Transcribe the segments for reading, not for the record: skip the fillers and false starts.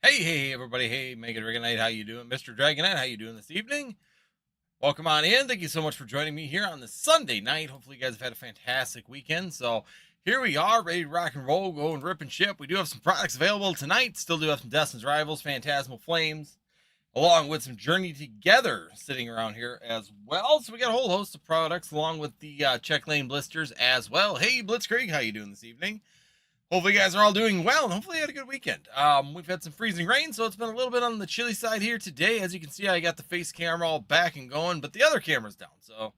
Hey, everybody. Hey, Mega Dragonite, how you doing? Mr. Dragonite, how you doing this evening? Welcome on in. Thank you so much for joining me here on this Sunday night. Hopefully you guys have had a fantastic weekend. So here we are, ready to rock and roll, go and rip and ship. We do have some products available tonight. Still do have some Destin's Rivals, Phantasmal Flames, along with some Journey Together sitting around here as well. So we got a whole host of products along with the Check Lane Blisters as well. Hey, Blitzkrieg, how you doing this evening? Hopefully you guys are all doing well, and hopefully you had a good weekend. We've had some freezing rain, so it's been a little bit on the chilly side here today. As you can see, I got the face camera all back and going, but the other camera's down, so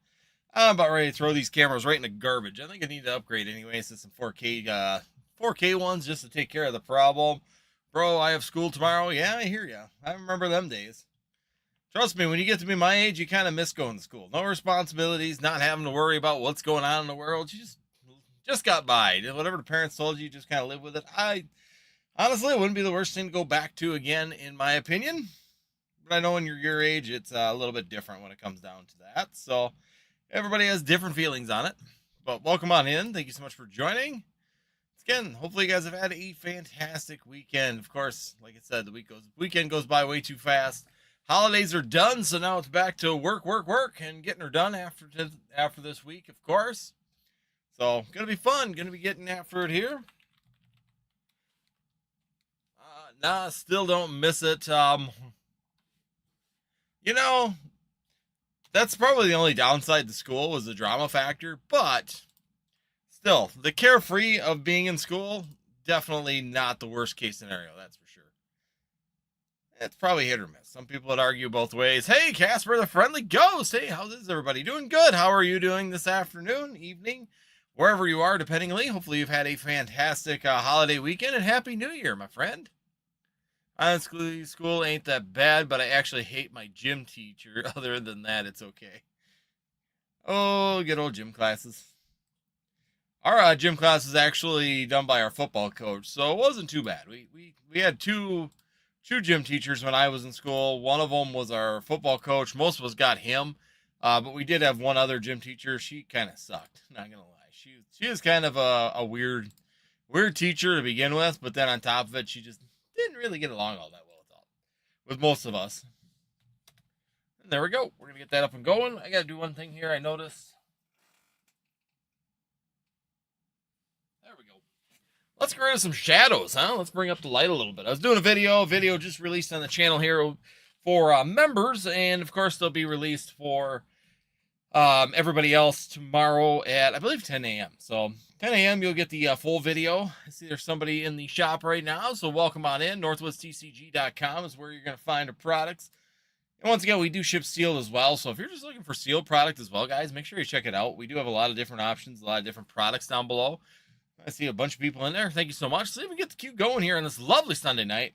I'm about ready to throw these cameras right in the garbage. I think I need to upgrade anyway to some 4K ones just to take care of the problem. Bro, I have school tomorrow. Yeah, I hear ya. I remember them days. Trust me, when you get to be my age, you kind of miss going to school. No responsibilities, not having to worry about what's going on in the world. You just got by. Whatever the parents told you, just kind of live with it. Honestly, it wouldn't be the worst thing to go back to again, in my opinion. But I know when you're your age, it's a little bit different when it comes down to that. So everybody has different feelings on it. But welcome on in. Thank you so much for joining. Again, hopefully you guys have had a fantastic weekend. Of course, like I said, the weekend goes by way too fast. Holidays are done, so now it's back to work, and getting her done after this week, of course. So, gonna be fun. Gonna be getting after it here. Nah, still don't miss it. You know, that's probably the only downside to school was the drama factor, but still, the carefree of being in school, definitely not the worst case scenario, that's for sure. It's probably hit or miss. Some people would argue both ways. Hey, Casper the Friendly Ghost. Hey, how is everybody doing? Good. How are you doing this afternoon, evening? Wherever you are, dependingly. Hopefully you've had a fantastic holiday weekend and Happy New Year, my friend. Honestly, school ain't that bad, but I actually hate my gym teacher. Other than that, it's okay. Oh, good old gym classes. Our gym class is actually done by our football coach, so it wasn't too bad. We had two gym teachers when I was in school. One of them was our football coach. Most of us got him, but we did have one other gym teacher. She kind of sucked. Not gonna lie. She was kind of a weird teacher to begin with, but then on top of it, she just didn't really get along all that well with most of us. And there we go. We're gonna get that up and going. I gotta do one thing here. I noticed. There we go. Let's get rid of some shadows, huh? Let's bring up the light a little bit. I was doing a video just released on the channel here for members, and of course they'll be released for everybody else tomorrow at, I believe, 10 a.m. So 10 a.m. you'll get the full video. I see there's somebody in the shop right now, so welcome on in. NorthwestTCG.com is where you're going to find our products. And once again, we do ship sealed as well, so if you're just looking for sealed product as well, guys, make sure you check it out. We do have a lot of different options, a lot of different products down below. I see a bunch of people in there. Thank you so much. So even get the queue going here on this lovely Sunday night.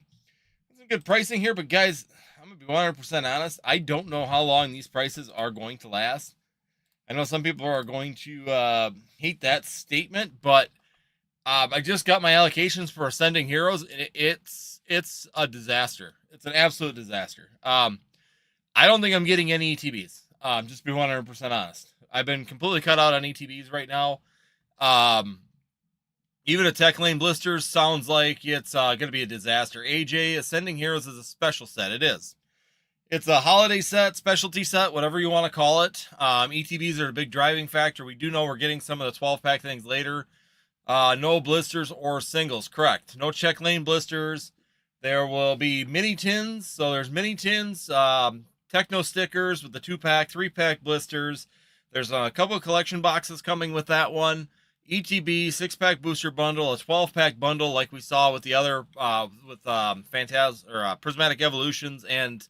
Some good pricing here, but guys, I'm going to be 100% honest. I don't know how long these prices are going to last. I know some people are going to hate that statement, but I just got my allocations for Ascending Heroes. It's a disaster. It's an absolute disaster. I don't think I'm getting any ETBs. Just to be 100% honest. I've been completely cut out on ETBs right now. Even a Tech Lane Blisters sounds like it's going to be a disaster. AJ, Ascending Heroes is a special set. It is. It's a holiday set, specialty set, whatever you want to call it. ETBs are a big driving factor. We do know we're getting some of the 12-pack things later. No blisters or singles, correct. No check lane blisters. There will be mini tins. So there's mini tins, techno stickers with the 2-pack, 3-pack blisters. There's a couple of collection boxes coming with that one. ETB, 6-pack booster bundle, a 12-pack bundle like we saw with the other, Prismatic Evolutions and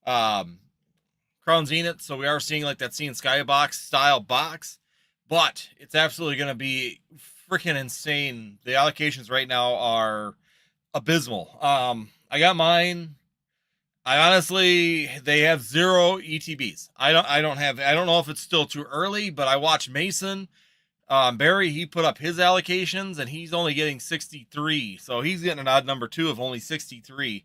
Crown Zenith. So we are seeing like that Seeing Skybox style box, but it's absolutely going to be freaking insane. The allocations right now are abysmal. I got mine. They have 0 ETBs. I don't know if it's still too early, but I watched Mason, Barry, he put up his allocations and he's only getting 63. So he's getting an odd number 2 of only 63.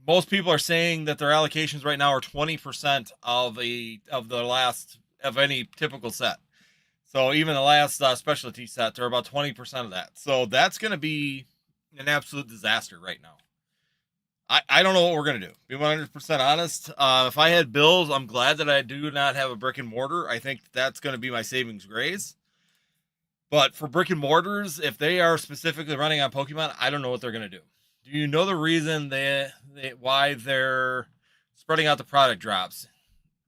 Most people are saying that their allocations right now are 20% of any typical set. So even the last specialty set, they're about 20% of that. So that's going to be an absolute disaster right now. I don't know what we're going to do. Be 100% honest. If I had bills, I'm glad that I do not have a brick and mortar. I think that's going to be my savings grace. But for brick and mortars, if they are specifically running on Pokemon, I don't know what they're going to do. Do you know the reason why they're spreading out the product drops?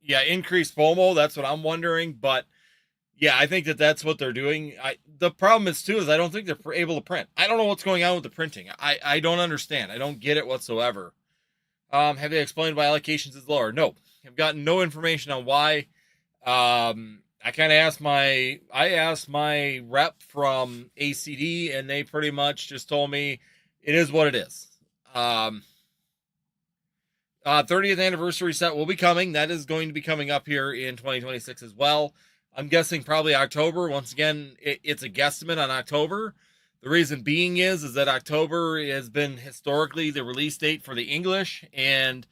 Yeah, increased FOMO. That's what I'm wondering. But yeah, I think that that's what they're doing. The problem is I don't think they're able to print. I don't know what's going on with the printing. I don't understand. I don't get it whatsoever. Have they explained why allocations is lower? No, I've gotten no information on why. I kind of asked my rep from ACD, and they pretty much just told me it is what it is. 30th anniversary set will be coming. That is going to be coming up here in 2026 as well. I'm guessing probably October. Once again, it's a guesstimate on October. The reason being is that October has been historically the release date for the English, and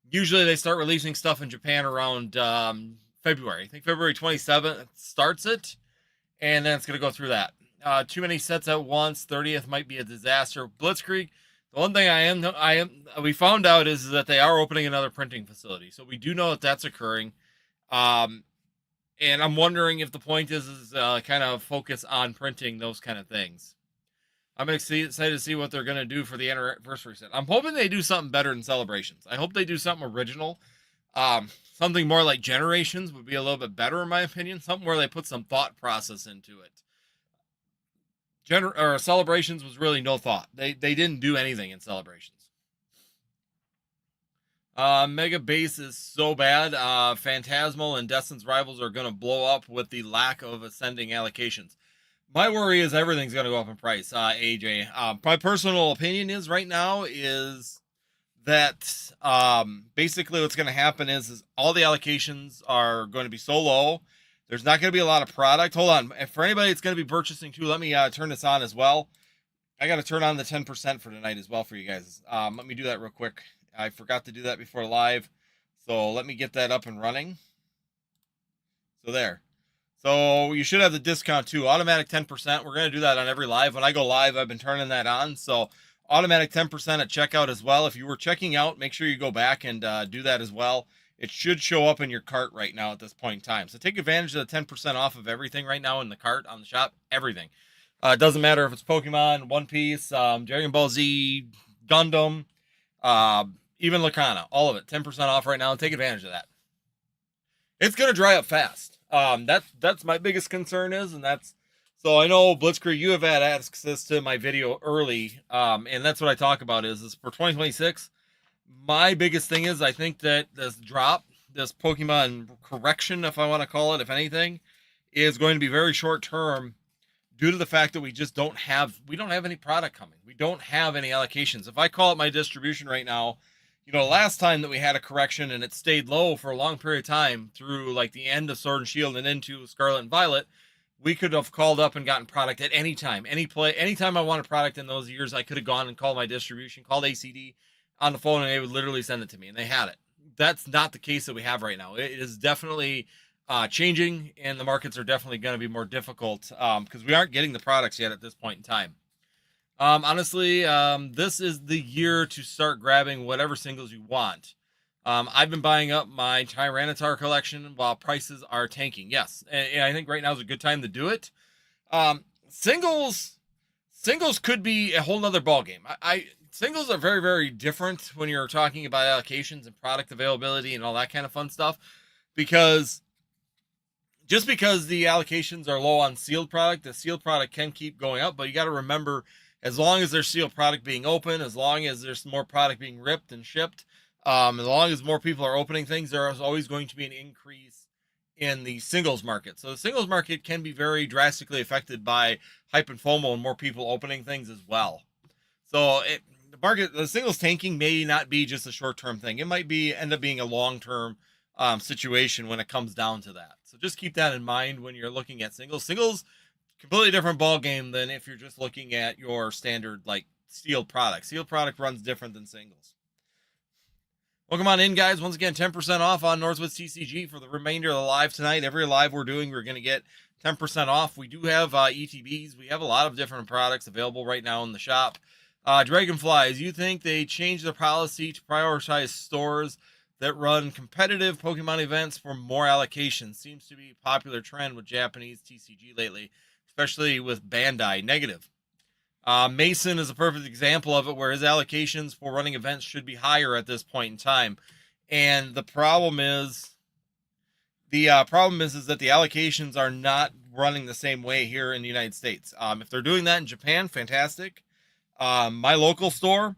usually they start releasing stuff in Japan around February. I think February 27th starts it, and then it's going to go through that. Too many sets at once. 30th might be a disaster. Blitzkrieg. The one thing we found out is that they are opening another printing facility, so we do know that that's occurring. And I'm wondering if the point is kind of focus on printing those kind of things. I'm excited to see what they're going to do for the anniversary set. I'm hoping they do something better than Celebrations. I hope they do something original. Something more like Generations would be a little bit better, in my opinion. Something where they put some thought process into it. Celebrations was really no thought. They didn't do anything in Celebrations. Mega Base is so bad. Phantasmal and Destin's Rivals are going to blow up with the lack of ascending allocations. My worry is everything's going to go up in price, AJ. My personal opinion is right now is that basically what's going to happen is all the allocations are going to be so low. There's not going to be a lot of product. Hold on. For anybody that's going to be purchasing too, let me turn this on as well. I got to turn on the 10% for tonight as well for you guys. Let me do that real quick. I forgot to do that before live. So let me get that up and running. So there. So you should have the discount too. Automatic 10%. We're going to do that on every live. When I go live, I've been turning that on. So automatic 10% at checkout as well. If you were checking out, make sure you go back and do that as well. It should show up in your cart right now at this point in time. So take advantage of the 10% off of everything right now in the cart on the shop. Everything. It doesn't matter if it's Pokemon, One Piece, Dragon Ball Z, Gundam, even Lacana, all of it, 10% off right now, and take advantage of that. It's going to dry up fast. That's my biggest concern is, and that's, so I know Blitzkrieg, you have had access to my video early, and that's what I talk about is for 2026, my biggest thing is I think that this Pokemon correction, if I want to call it, if anything, is going to be very short term due to the fact that we don't have any product coming. We don't have any allocations. If I call up my distribution right now, last time that we had a correction and it stayed low for a long period of time through like the end of Sword and Shield and into Scarlet and Violet, we could have called up and gotten product at any time, anytime I wanted product in those years, I could have gone and called my distribution, called ACD on the phone, and they would literally send it to me, and they had it. That's not the case that we have right now. It is definitely changing, and the markets are definitely going to be more difficult because we aren't getting the products yet at this point in time. Honestly, this is the year to start grabbing whatever singles you want. I've been buying up my Tyranitar collection while prices are tanking. Yes, and I think right now is a good time to do it. Singles could be a whole nother ballgame. Singles are very, very different when you're talking about allocations and product availability and all that kind of fun stuff, because just because the allocations are low on sealed product, the sealed product can keep going up, but you got to remember, as long as there's sealed product being open, as long as there's more product being ripped and shipped, as long as more people are opening things, there is always going to be an increase in the singles market. So the singles market can be very drastically affected by hype and FOMO and more people opening things as well. So the singles tanking may not be just a short-term thing. It might end up being a long-term situation when it comes down to that. So just keep that in mind when you're looking at singles. Singles, completely different ball game than if you're just looking at your standard like sealed product. Sealed product runs different than singles. Welcome on in, guys. Once again, 10% off on Northwoods TCG for the remainder of the live tonight. Every live we're doing, we're going to get 10% off. We do have ETBs. We have a lot of different products available right now in the shop. Dragonflies, you think they changed their policy to prioritize stores that run competitive Pokemon events for more allocations? Seems to be a popular trend with Japanese TCG lately, especially with Bandai. Negative. Mason is a perfect example of it, where his allocations for running events should be higher at this point in time. And the problem is, is that the allocations are not running the same way here in the United States. If they're doing that in Japan, fantastic. My local store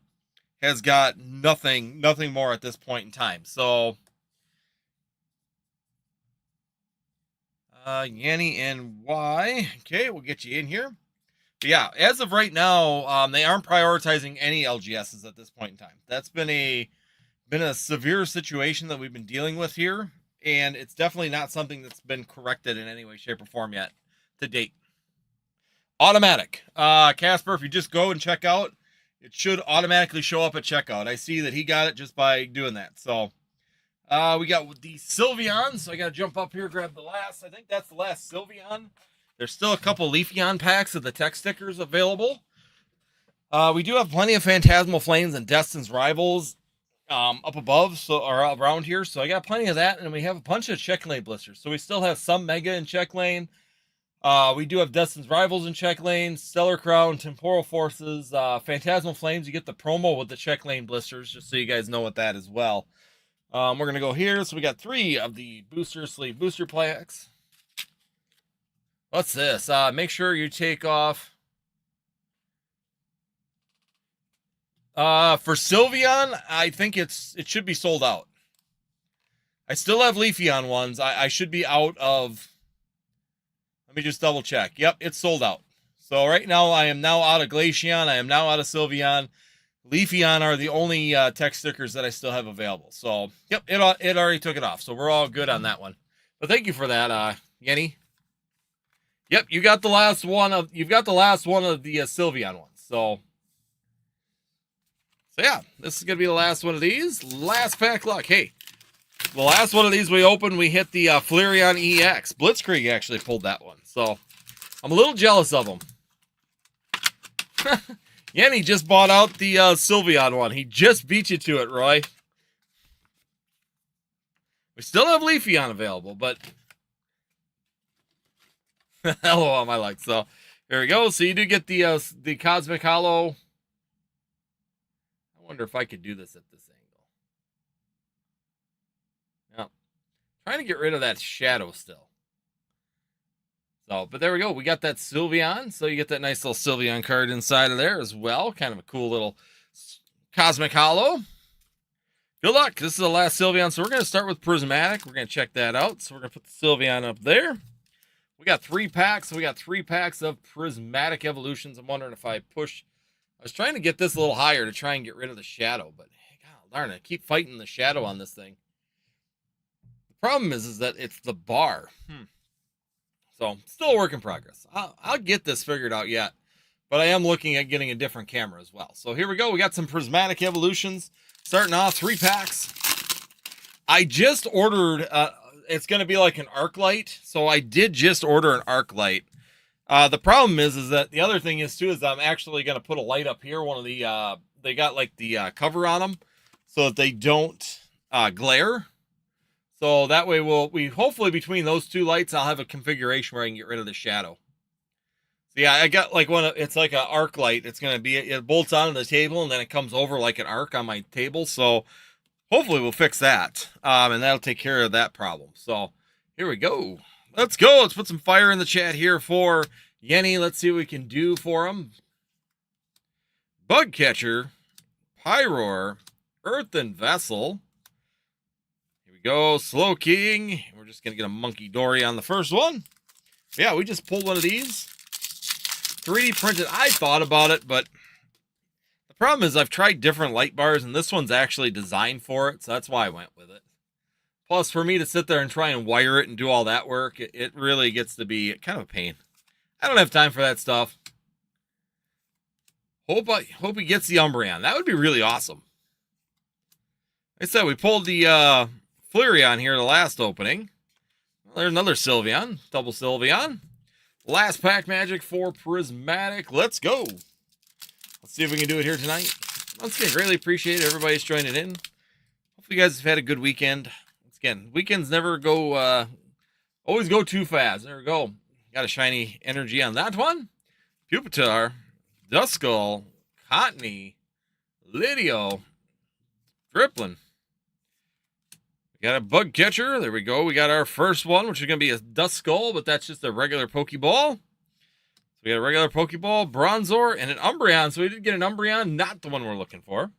has got nothing more at this point in time. So, Yanni and Y. Okay, we'll get you in here. But yeah, as of right now, they aren't prioritizing any LGSs at this point in time. That's been a severe situation that we've been dealing with here, and it's definitely not something that's been corrected in any way, shape, or form yet to date. Automatic. Casper, if you just go and check out, it should automatically show up at checkout. I see that he got it just by doing that. So we got the Sylveon. So I got to jump up here, grab the last. I think that's the last Sylveon. There's still a couple Leafeon packs of the tech stickers available. We do have plenty of Phantasmal Flames and Destin's Rivals up above, or around here. So I got plenty of that, and we have a bunch of check lane blisters. So we still have some Mega in check lane. We do have Destin's Rivals in check lane, Stellar Crown, Temporal Forces, Phantasmal Flames. You get the promo with the check lane blisters, just so you guys know what that as well. We're going to go here. So we got 3 of the booster sleeve booster packs. What's this? Make sure you take off. For Sylveon, I think it should be sold out. I still have Leafeon ones. I should be out of... Let me just double check. Yep, it's sold out. So right now, I am now out of Glaceon. I am now out of Sylveon. Leafeon are the only tech stickers that I still have available. So, yep, it already took it off. So we're all good on that one. But thank you for that, Yenny. Yep, you got the last one of the Sylveon ones. So yeah, this is gonna be the last one of these. Last pack luck. Hey. The last one of these we opened, we hit the Flareon EX. Blitzkrieg actually pulled that one. So, I'm a little jealous of him. Yenny just bought out the Sylveon one. He just beat you to it, Roy. We still have Leafeon available, but... LOL, my luck. So, there we go. So, you do get the Cosmic Hollow. I wonder if I could do this at this angle. Trying to get rid of that shadow still. So, but there we go. We got that Sylveon. So you get that nice little Sylveon card inside of there as well. Kind of a cool little Cosmic Hollow. Good luck. This is the last Sylveon. So we're going to start with Prismatic. We're going to check that out. So we're going to put the Sylveon up there. We got 3 packs. So we got 3 packs of Prismatic Evolutions. I'm wondering if I push. I was trying to get this a little higher to try and get rid of the shadow. But God darn it. I keep fighting the shadow on this thing. Problem is that it's the bar. So, still a work in progress. I'll get this figured out yet. But I am looking at getting a different camera as well. So, here we go. We got some Prismatic Evolutions. Starting off, 3 packs. I just ordered... it's going to be like an arc light. So, I did just order an arc light. The problem is that the other thing is, too, is I'm actually going to put a light up here. One of the... they got, like, the cover on them. So that they don't glare. So that way we hopefully between those 2 lights, I'll have a configuration where I can get rid of the shadow. So yeah, I got like it's like an arc light. It's going to be, it bolts onto the table and then it comes over like an arc on my table. So hopefully we'll fix that. And that'll take care of that problem. So here we go. Let's go. Let's put some fire in the chat here for Yenny. Let's see what we can do for him. Bug Catcher, Pyroar, Earthen Vessel. Go Slow King. We're just gonna get a Monkey Dory on the first one. Yeah, we just pulled one of these 3D printed. I thought about it, but the problem is I've tried different light bars and this one's actually designed for it, so that's why I went with it. Plus, for me to sit there and try and wire it and do all that work, it really gets to be kind of a pain. I don't have time for that stuff. Hope he gets the Umbreon. That would be really awesome. Like I said, we pulled the Flareon here, the last opening. Well, there's another Sylveon. Double Sylveon. Last pack magic for Prismatic. Let's go. Let's see if we can do it here tonight. Once again, greatly appreciate everybody's joining in. Hopefully you guys have had a good weekend. Once again, weekends never go, always go too fast. There we go. Got a shiny energy on that one. Pupitar, Duskull, Cottony, Lidio, Dripplin. We got a bug catcher. There we go. We got our first one, which is going to be a Duskull, but that's just a regular Pokeball. So we got a regular Pokeball, Bronzor, and an Umbreon. So we did get an Umbreon, not the one we're looking for.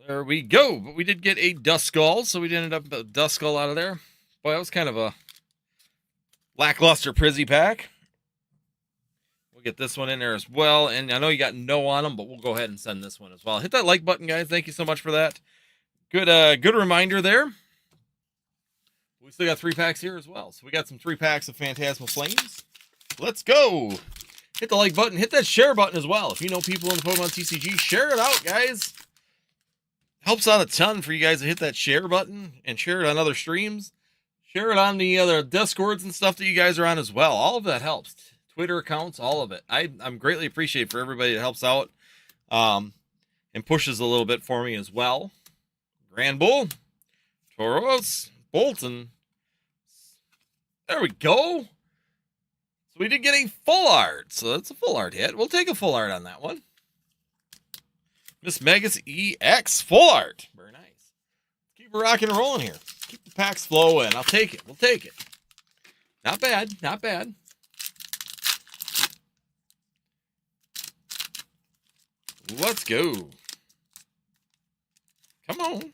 There we go. But we did get a Duskull, so we ended up with a Duskull out of there. Boy, that was kind of a lackluster Prizzy pack. We'll get this one in there as well. And I know you got no on them, but we'll go ahead and send this one as well. Hit that like button, guys. Thank you so much for that. Good reminder there. We still got 3 packs here as well. So we got some 3 packs of Phantasmal Flames. Let's go. Hit the like button. Hit that share button as well. If you know people in the Pokemon TCG, share it out, guys. Helps out a ton for you guys to hit that share button and share it on other streams. Share it on the other Discords and stuff that you guys are on as well. All of that helps. Twitter accounts, all of it. I'm greatly appreciated for everybody that helps out and pushes a little bit for me as well. Grand Bull, Tauros, Bolton. There we go. So we did get a full art. So that's a full art hit. We'll take a full art on that one. Miss Megas EX full art. Very nice. Keep it rocking and rolling here. Keep the packs flowing. I'll take it. We'll take it. Not bad. Not bad. Let's go. Come on.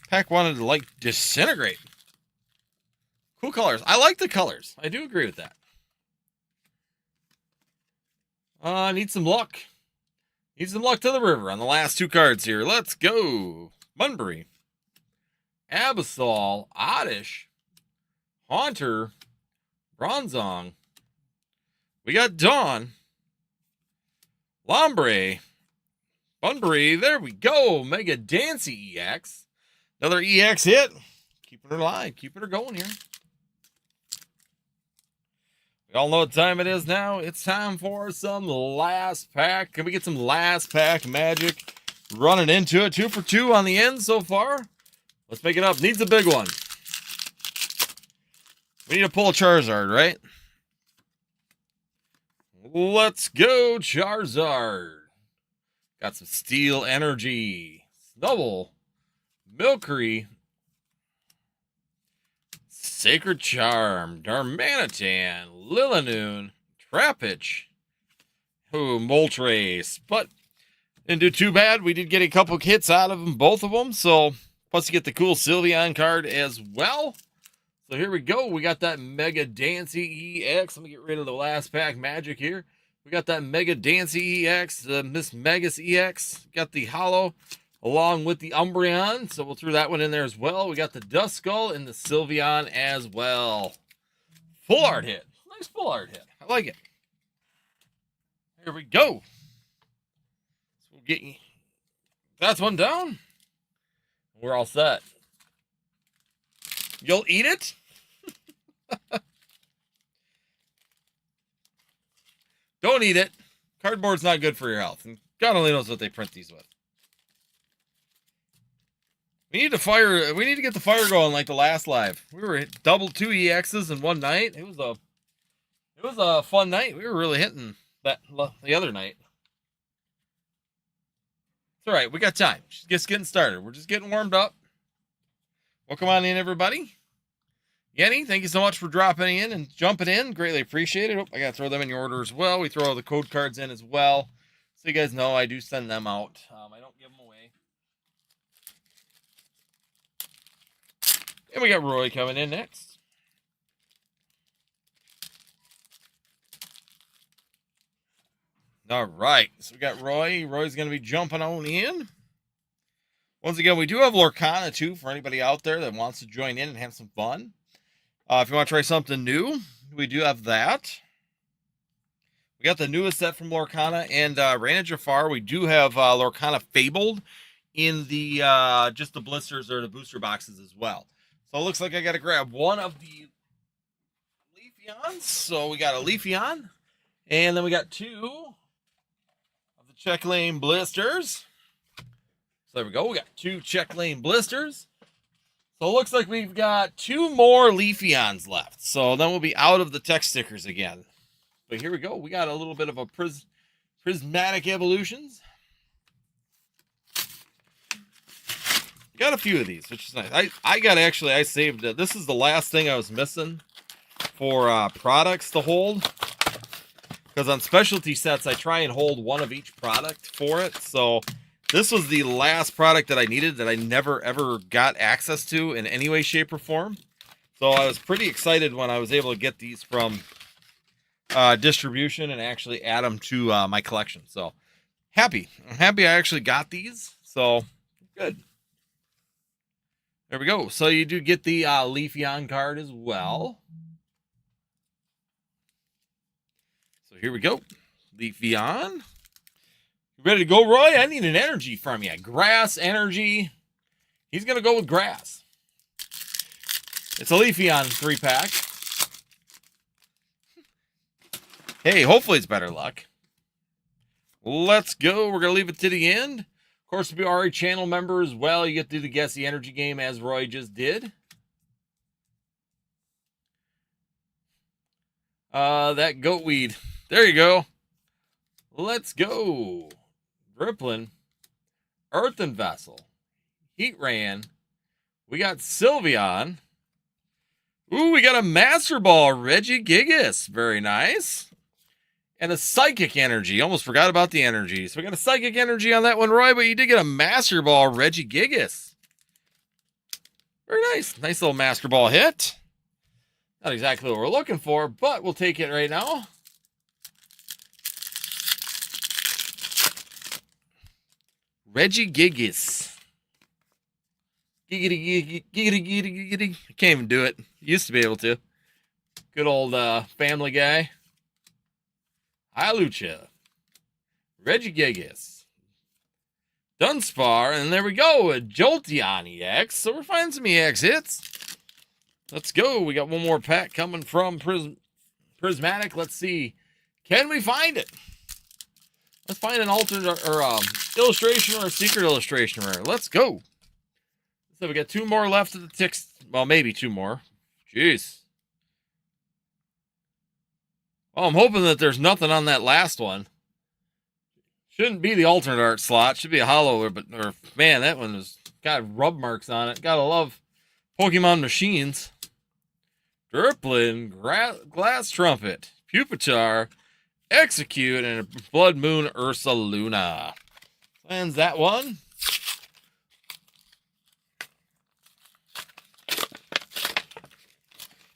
Pack wanted to, like, disintegrate. Cool colors. I like the colors. I do agree with that. I need some luck. Need some luck to the river on the last 2 cards here. Let's go. Bunbury. Absol. Oddish. Haunter. Bronzong. We got Dawn. Lombre. Bunbury. There we go. Mega Dancy EX. Another EX hit. Keeping her alive. Keeping her going here. We all know what time it is now. It's time for some last pack. Can we get some last pack magic? Running into it. 2 for 2 on the end so far. Let's make it up. Needs a big one. We need to pull a Charizard, right? Let's go, Charizard. Got some Steel Energy. Snubble. Milcery. Sacred Charm. Darmanitan. Lilinoon. Trapinch. Ooh, Moltres. But didn't do too bad. We did get a couple hits out of them, both of them. So, plus you get the cool Sylveon card as well. So here we go. We got that Mega Dancy EX. Let me get rid of the last pack magic here. We got that Mega Dancy EX, the Miss Megas EX. Got the Hollow along with the Umbreon. So we'll throw that one in there as well. We got the Duskull and the Sylveon as well. Full art hit. Nice full art hit. I like it. Here we go. So we'll get you. That's one down. We're all set. You'll eat it? Don't eat it. Cardboard's not good for your health. And God only knows what they print these with. We need to get the fire going like the last live. We were double 2 EXs in one night. It was a fun night. We were really hitting that the other night. It's all right. We got time. Just getting started. We're just getting warmed up. Welcome on in, everybody. Yenny, thank you so much for dropping in and jumping in. Greatly appreciate it. Oh, I got to throw them in your order as well. We throw the code cards in as well. So you guys know I do send them out. I don't give them away. And we got Roy coming in next. All right. So we got Roy. Roy's going to be jumping on in. Once again, we do have Lorcana, too, for anybody out there that wants to join in and have some fun. If you want to try something new, we do have that. We got the newest set from Lorcana and Raina Jafar. We do have Lorcana Fabled in the just the blisters or the booster boxes as well. So it looks like I got to grab one of the Leafeons. So we got a Leafeon And then we got 2 of the Check Lane blisters. So there we go. We got 2 Check Lane blisters. So it looks like we've got 2 more Leafeons left. So then we'll be out of the text stickers again. But here we go. We got a little bit of a prismatic evolutions. Got a few of these, which is nice. I saved it. This is the last thing I was missing for products to hold. Because on specialty sets, I try and hold one of each product for it. So this was the last product that I needed that I never, ever got access to in any way, shape, or form. So I was pretty excited when I was able to get these from distribution and actually add them to my collection. So happy. I'm happy I actually got these. So good. There we go. So you do get the Leafeon card as well. So here we go. Leafeon. Ready to go, Roy? I need an energy from you. Grass energy. He's going to go with grass. It's a Leafeon 3-pack. Hey, hopefully it's better luck. Let's go. We're going to leave it to the end. Of course, if you are a channel member as well, you get to do the Guess the Energy game as Roy just did. That goatweed. There you go. Let's go. Dripplin. Earthen Vessel. Heatran. We got Sylveon. Ooh, we got a Master Ball. Regigigas. Very nice. And a Psychic Energy. Almost forgot about the energy. So we got a Psychic Energy on that one, Roy, but you did get a Master Ball Regigigas. Very nice. Nice little Master Ball hit. Not exactly what we're looking for, but we'll take it right now. Regigigas. Giggity, giggity, giggity, giggity. I can't even do it. Used to be able to. Good old Family Guy. Hyleucha, Regigigas, Dunsparce, and there we go, a Jolteon EX. So we're finding some EX hits. Let's go. We got one more pack coming from Prismatic. Let's see. Can we find it? Let's find an alternate or illustration or a secret illustration rare. Let's go. So we got 2 more left of the ticks. Well, maybe 2 more. Jeez. Oh, I'm hoping that there's nothing on that last one. Shouldn't be the alternate art slot. Should be a hollow, or man, that one has got rub marks on it. Gotta love Pokemon machines. Dripplin, Glass Trumpet, Pupitar, Execute, and a Blood Moon Ursaluna. Ends that one.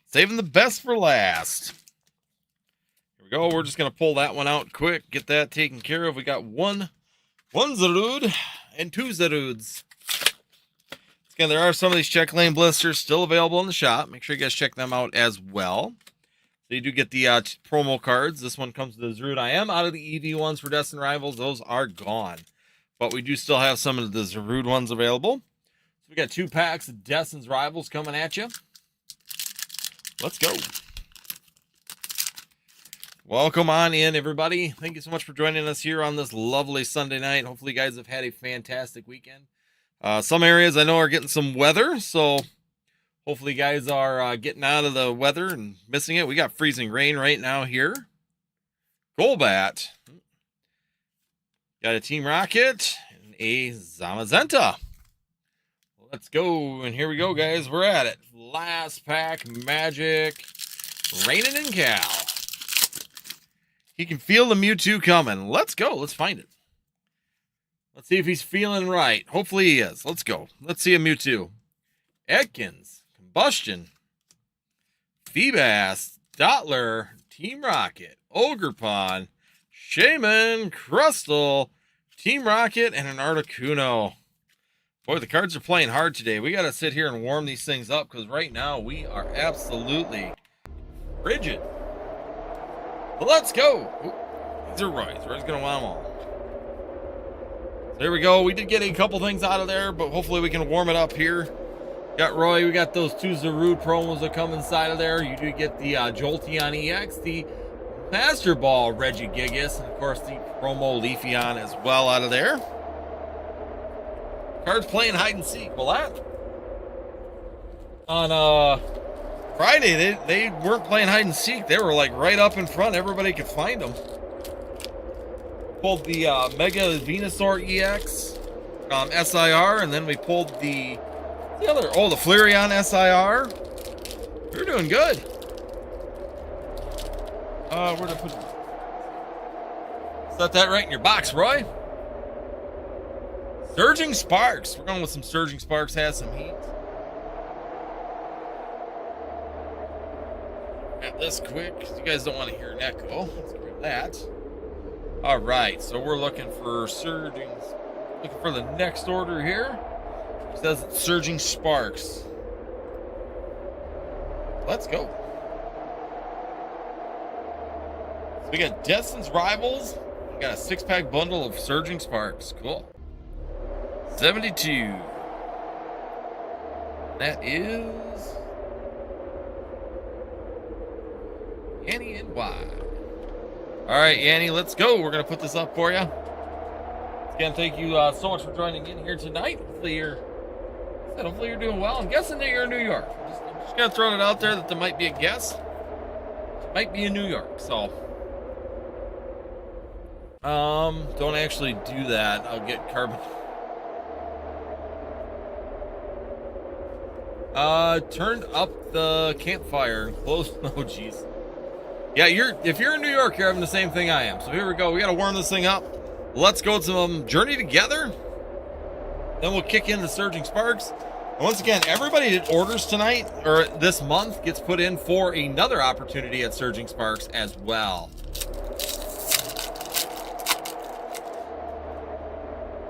Saving the best for last. Go. We're just going to pull that one out quick, get that taken care of. We got one Zarude and 2 Zarudes. Again, there are some of these Check Lane blisters still available in the shop. Make sure you guys check them out as well. So you do get the promo cards. This one comes with the Zarude. I am out of the EV ones for Destined Rivals. Those are gone. But we do still have some of the Zarude ones available. So we got 2 packs of Destined Rivals coming at you. Let's go. Welcome on in, everybody. Thank you so much for joining us here on this lovely Sunday night. Hopefully, you guys have had a fantastic weekend. Some areas I know are getting some weather, so hopefully, you guys are getting out of the weather and missing it. We got freezing rain right now here. Golbat. Got a Team Rocket and a Zamazenta. Let's go, and here we go, guys. We're at it. Last pack, Magic, raining in Cal. He can feel the Mewtwo coming. Let's go. Let's find it. Let's see if he's feeling right. Hopefully he is. Let's go. Let's see a Mewtwo. Ekans, Combustion, Feebas, Dottler, Team Rocket, Ogerpon, Shaman, Crustle, Team Rocket, and an Articuno. Boy, the cards are playing hard today. We got to sit here and warm these things up because right now we are absolutely rigid. Let's go. Ooh, these are Roy's. Roy's going to want them all. There we go. We did get a couple things out of there, but hopefully we can warm it up here. Got Roy. We got those 2 Zarude promos that come inside of there. You do get the Jolteon EX, the Master Ball, Reggie Gigas, and of course the promo Leafeon as well out of there. Cards playing hide and seek. Well, that on Friday they weren't playing hide and seek. They were like right up in front. Everybody could find them. Pulled the Mega Venusaur EX SIR, and then we pulled the Flareon SIR. We're doing good. Where'd I put it? Set that right in your box, Roy. Surging Sparks. We're going with some Surging Sparks. Has some heat. At this quick, you guys don't want to hear an echo. Let's get rid of that. All right, so we're looking for Surging. Looking for the next order here. It says it's Surging Sparks. Let's go. So we got Destin's Rivals. We got a 6-pack bundle of Surging Sparks. Cool. 72. That is Yanni and Y. All right, Yanni, let's go. We're going to put this up for you. Again, thank you so much for joining in here tonight. Hopefully you're doing well. I'm guessing that you're in New York. I'm just going to throw it out there that there might be a guess. It might be in New York, so don't actually do that. I'll get carbon. Turned up the campfire and closed. Oh, jeez. Yeah, if you're in New York, you're having the same thing I am. So here we go. We got to warm this thing up. Let's go to some Journey Together. Then we'll kick in the Surging Sparks. And once again, everybody that orders tonight or this month gets put in for another opportunity at Surging Sparks as well.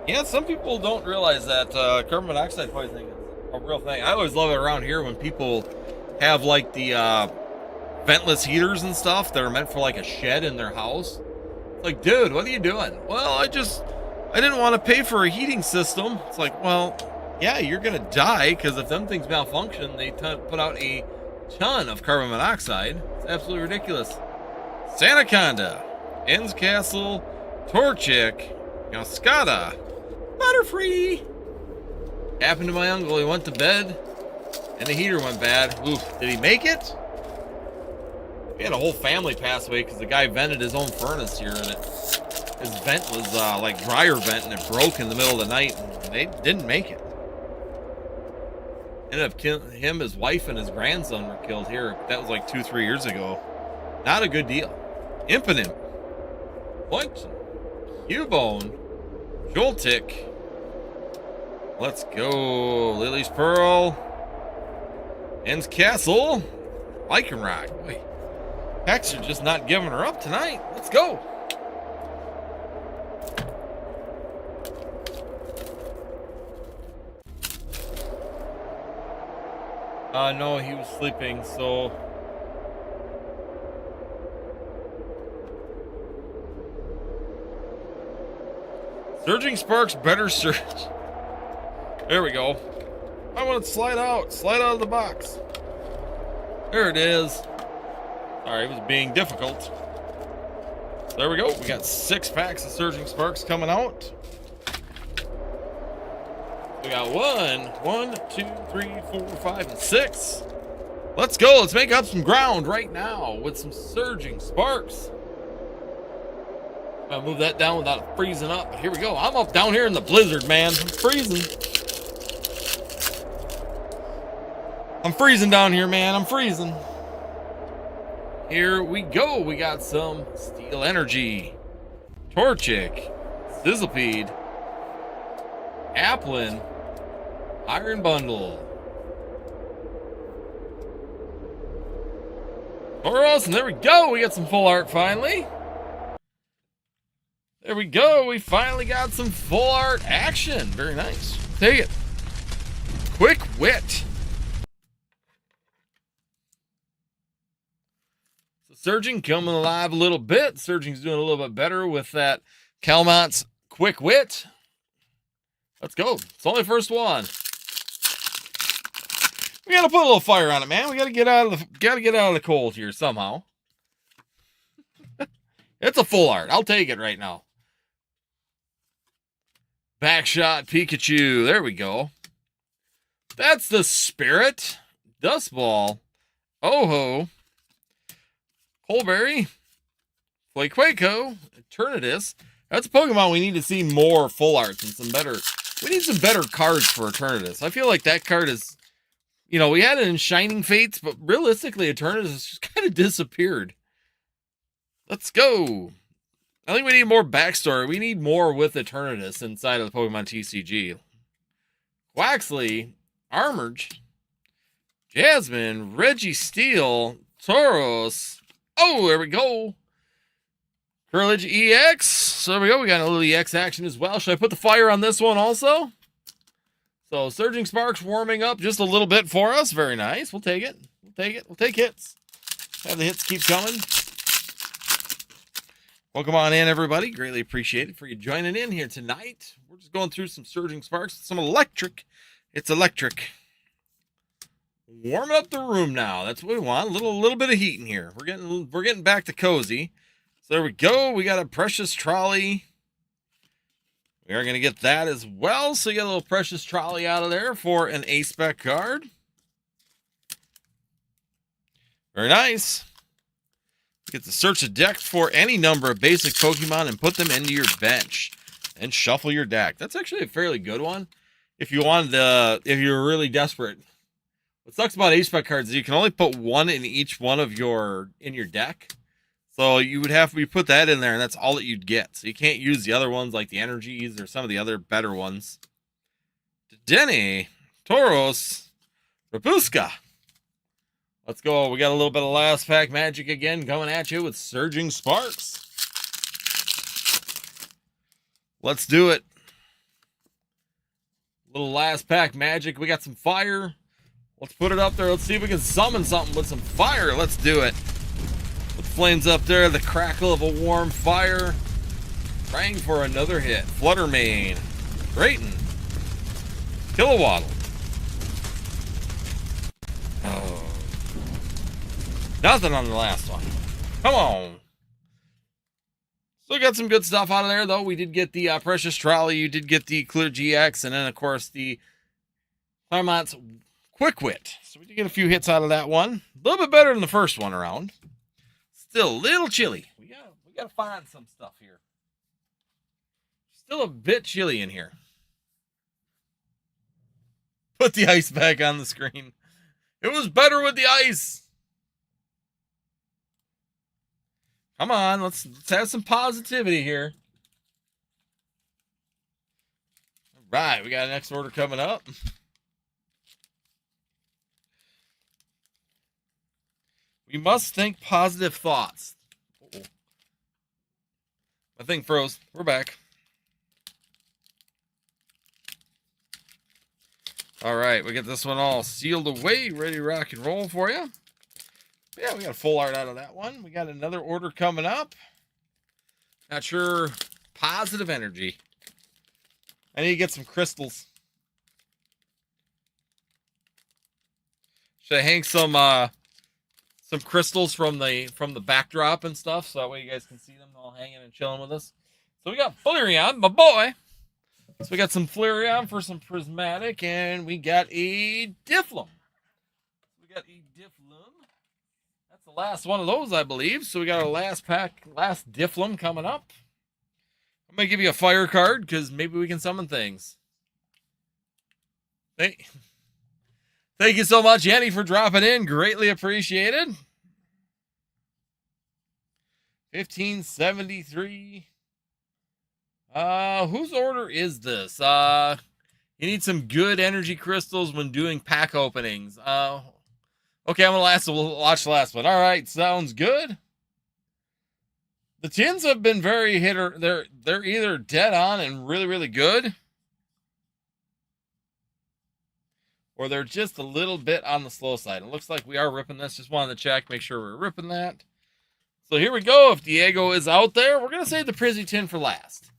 Yeah, some people don't realize that carbon monoxide poisoning is a real thing. I always love it around here when people have like the ventless heaters and stuff that are meant for like a shed in their house. It's like, dude, what are you doing? Well, I didn't want to pay for a heating system. It's like, well, yeah, you're gonna die because if them things malfunction, they put out a ton of carbon monoxide. It's absolutely ridiculous. Sanaconda, Ends Castle, Torchic, Cascada, Butterfree. Happened to my uncle. He went to bed and the heater went bad. Oof. Did he make it? We had a whole family pass away because the guy vented his own furnace here, and his vent was like dryer vent, and it broke in the middle of the night, and they didn't make it. Ended up killing him, his wife, and his grandson were killed here. That was like 2-3 years ago. Not a good deal. Impotent, Plankton, Cubone, Joltik. Let's go. Lily's Pearl, Ends Castle, Lycanroc. Boy, packs are just not giving her up tonight. Let's go. No, he was sleeping, so Surging Sparks better surge. There we go. I want it to slide out of the box. There it is. Sorry, it was being difficult. There we go. We got 6 packs of Surging Sparks coming out. We got 1, 2, 3, 4, 5, and 6. Let's go. Let's make up some ground right now with some Surging Sparks. I'll move that down without freezing up. But here we go. I'm up down here in the blizzard, man. I'm freezing. I'm freezing down here, man. I'm freezing. Here we go. We got some Steel Energy, Torchic, Sizzlipede, Applin, Iron Bundle, Tauros, and there we go. We got some full art finally. There we go. We finally got some full art action. Very nice. Take it. Quick Wit. So Surging coming alive a little bit. Surging's doing a little bit better with that Calmont's Quick Wit. Let's go. It's only the first one. We gotta put a little fire on it, man. We gotta get out of the cold here somehow. It's a full art. I'll take it right now. Backshot Pikachu. There we go. That's the Spirit. Dustball. Oh-ho. Colberry. Flaquaco. Eternatus. That's a Pokemon we need to see more full arts and some better. We need some better cards for Eternatus. I feel like that card is, we had it in Shining Fates, but realistically, Eternatus has just kind of disappeared. Let's go. I think we need more backstory. We need more with Eternatus inside of the Pokemon TCG. Waxley, Armored, Jasmine, Registeel, Tauros. Oh, there we go. Courage EX. So there we go. We got a little EX action as well. Should I put the fire on this one also? So Surging Sparks warming up just a little bit for us. Very nice. We'll take it. We'll take it. We'll take hits. Have the hits keep coming. Welcome on in, everybody. Greatly appreciate it for you joining in here tonight. We're just going through some Surging Sparks, some electric. It's electric. Warming up the room now. That's what we want. A little bit of heat in here. We're getting back to cozy. So there we go. We got a Precious Trolley. We are going to get that as well. So you got a little Precious Trolley out of there for an A-Spec card. Very nice. Get to search a deck for any number of basic Pokemon and put them into your bench and shuffle your deck. That's actually a fairly good one. If you wanted if you're really desperate. What sucks about A-Spec cards is you can only put one in each one of your deck. So you would have to put that in there, and that's all that you'd get. So you can't use the other ones like the Energies or some of the other better ones. Denny, Tauros, Rapuska. Let's go. We got a little bit of last pack magic again coming at you with Surging Sparks. Let's do it. Little last pack magic. We got some fire. Let's put it up there. Let's see if we can summon something with some fire. Let's do it. With flames up there, the crackle of a warm fire. Praying for another hit. Fluttermane. Drayton. Kilowaddle. Oh. Nothing on the last one. Come on. Still got some good stuff out of there, though. We did get the Precious Trolley. You did get the Clear GX. And then, of course, the Claremont's Quick Wit. So we did get a few hits out of that one. A little bit better than the first one around. Still a little chilly. We gotta find some stuff here. Still a bit chilly in here. Put the ice back on the screen. It was better with the ice. Come on, let's have some positivity here. All right, we got a next order coming up. We must think positive thoughts. Uh-oh. My thing froze. We're back. All right, we get this one all sealed away, ready to rock and roll for you. Yeah, we got a full art out of that one. We got another order coming up. Not sure. Positive energy. I need to get some crystals. Should I hang some crystals from the backdrop and stuff, so that way you guys can see them all hanging and chilling with us? So we got Flareon, my boy. So we got some Flareon for some prismatic, and we got a Difflum. That's the last one of those, I believe. So we got our last Difflum coming up. I'm gonna give you a fire card because maybe we can summon things. Thank you so much, Yanni, for dropping in. Greatly appreciated. 1573. Whose order is this? You need some good energy crystals when doing pack openings. Okay, I'm gonna watch the last one. All right, sounds good. The tins have been very they're either dead on and really, really good, or they're just a little bit on the slow side. It looks like we are ripping this. Just wanted to check, make sure we're ripping that. So here we go. If Diego is out there, we're gonna save the Prizzy tin for last.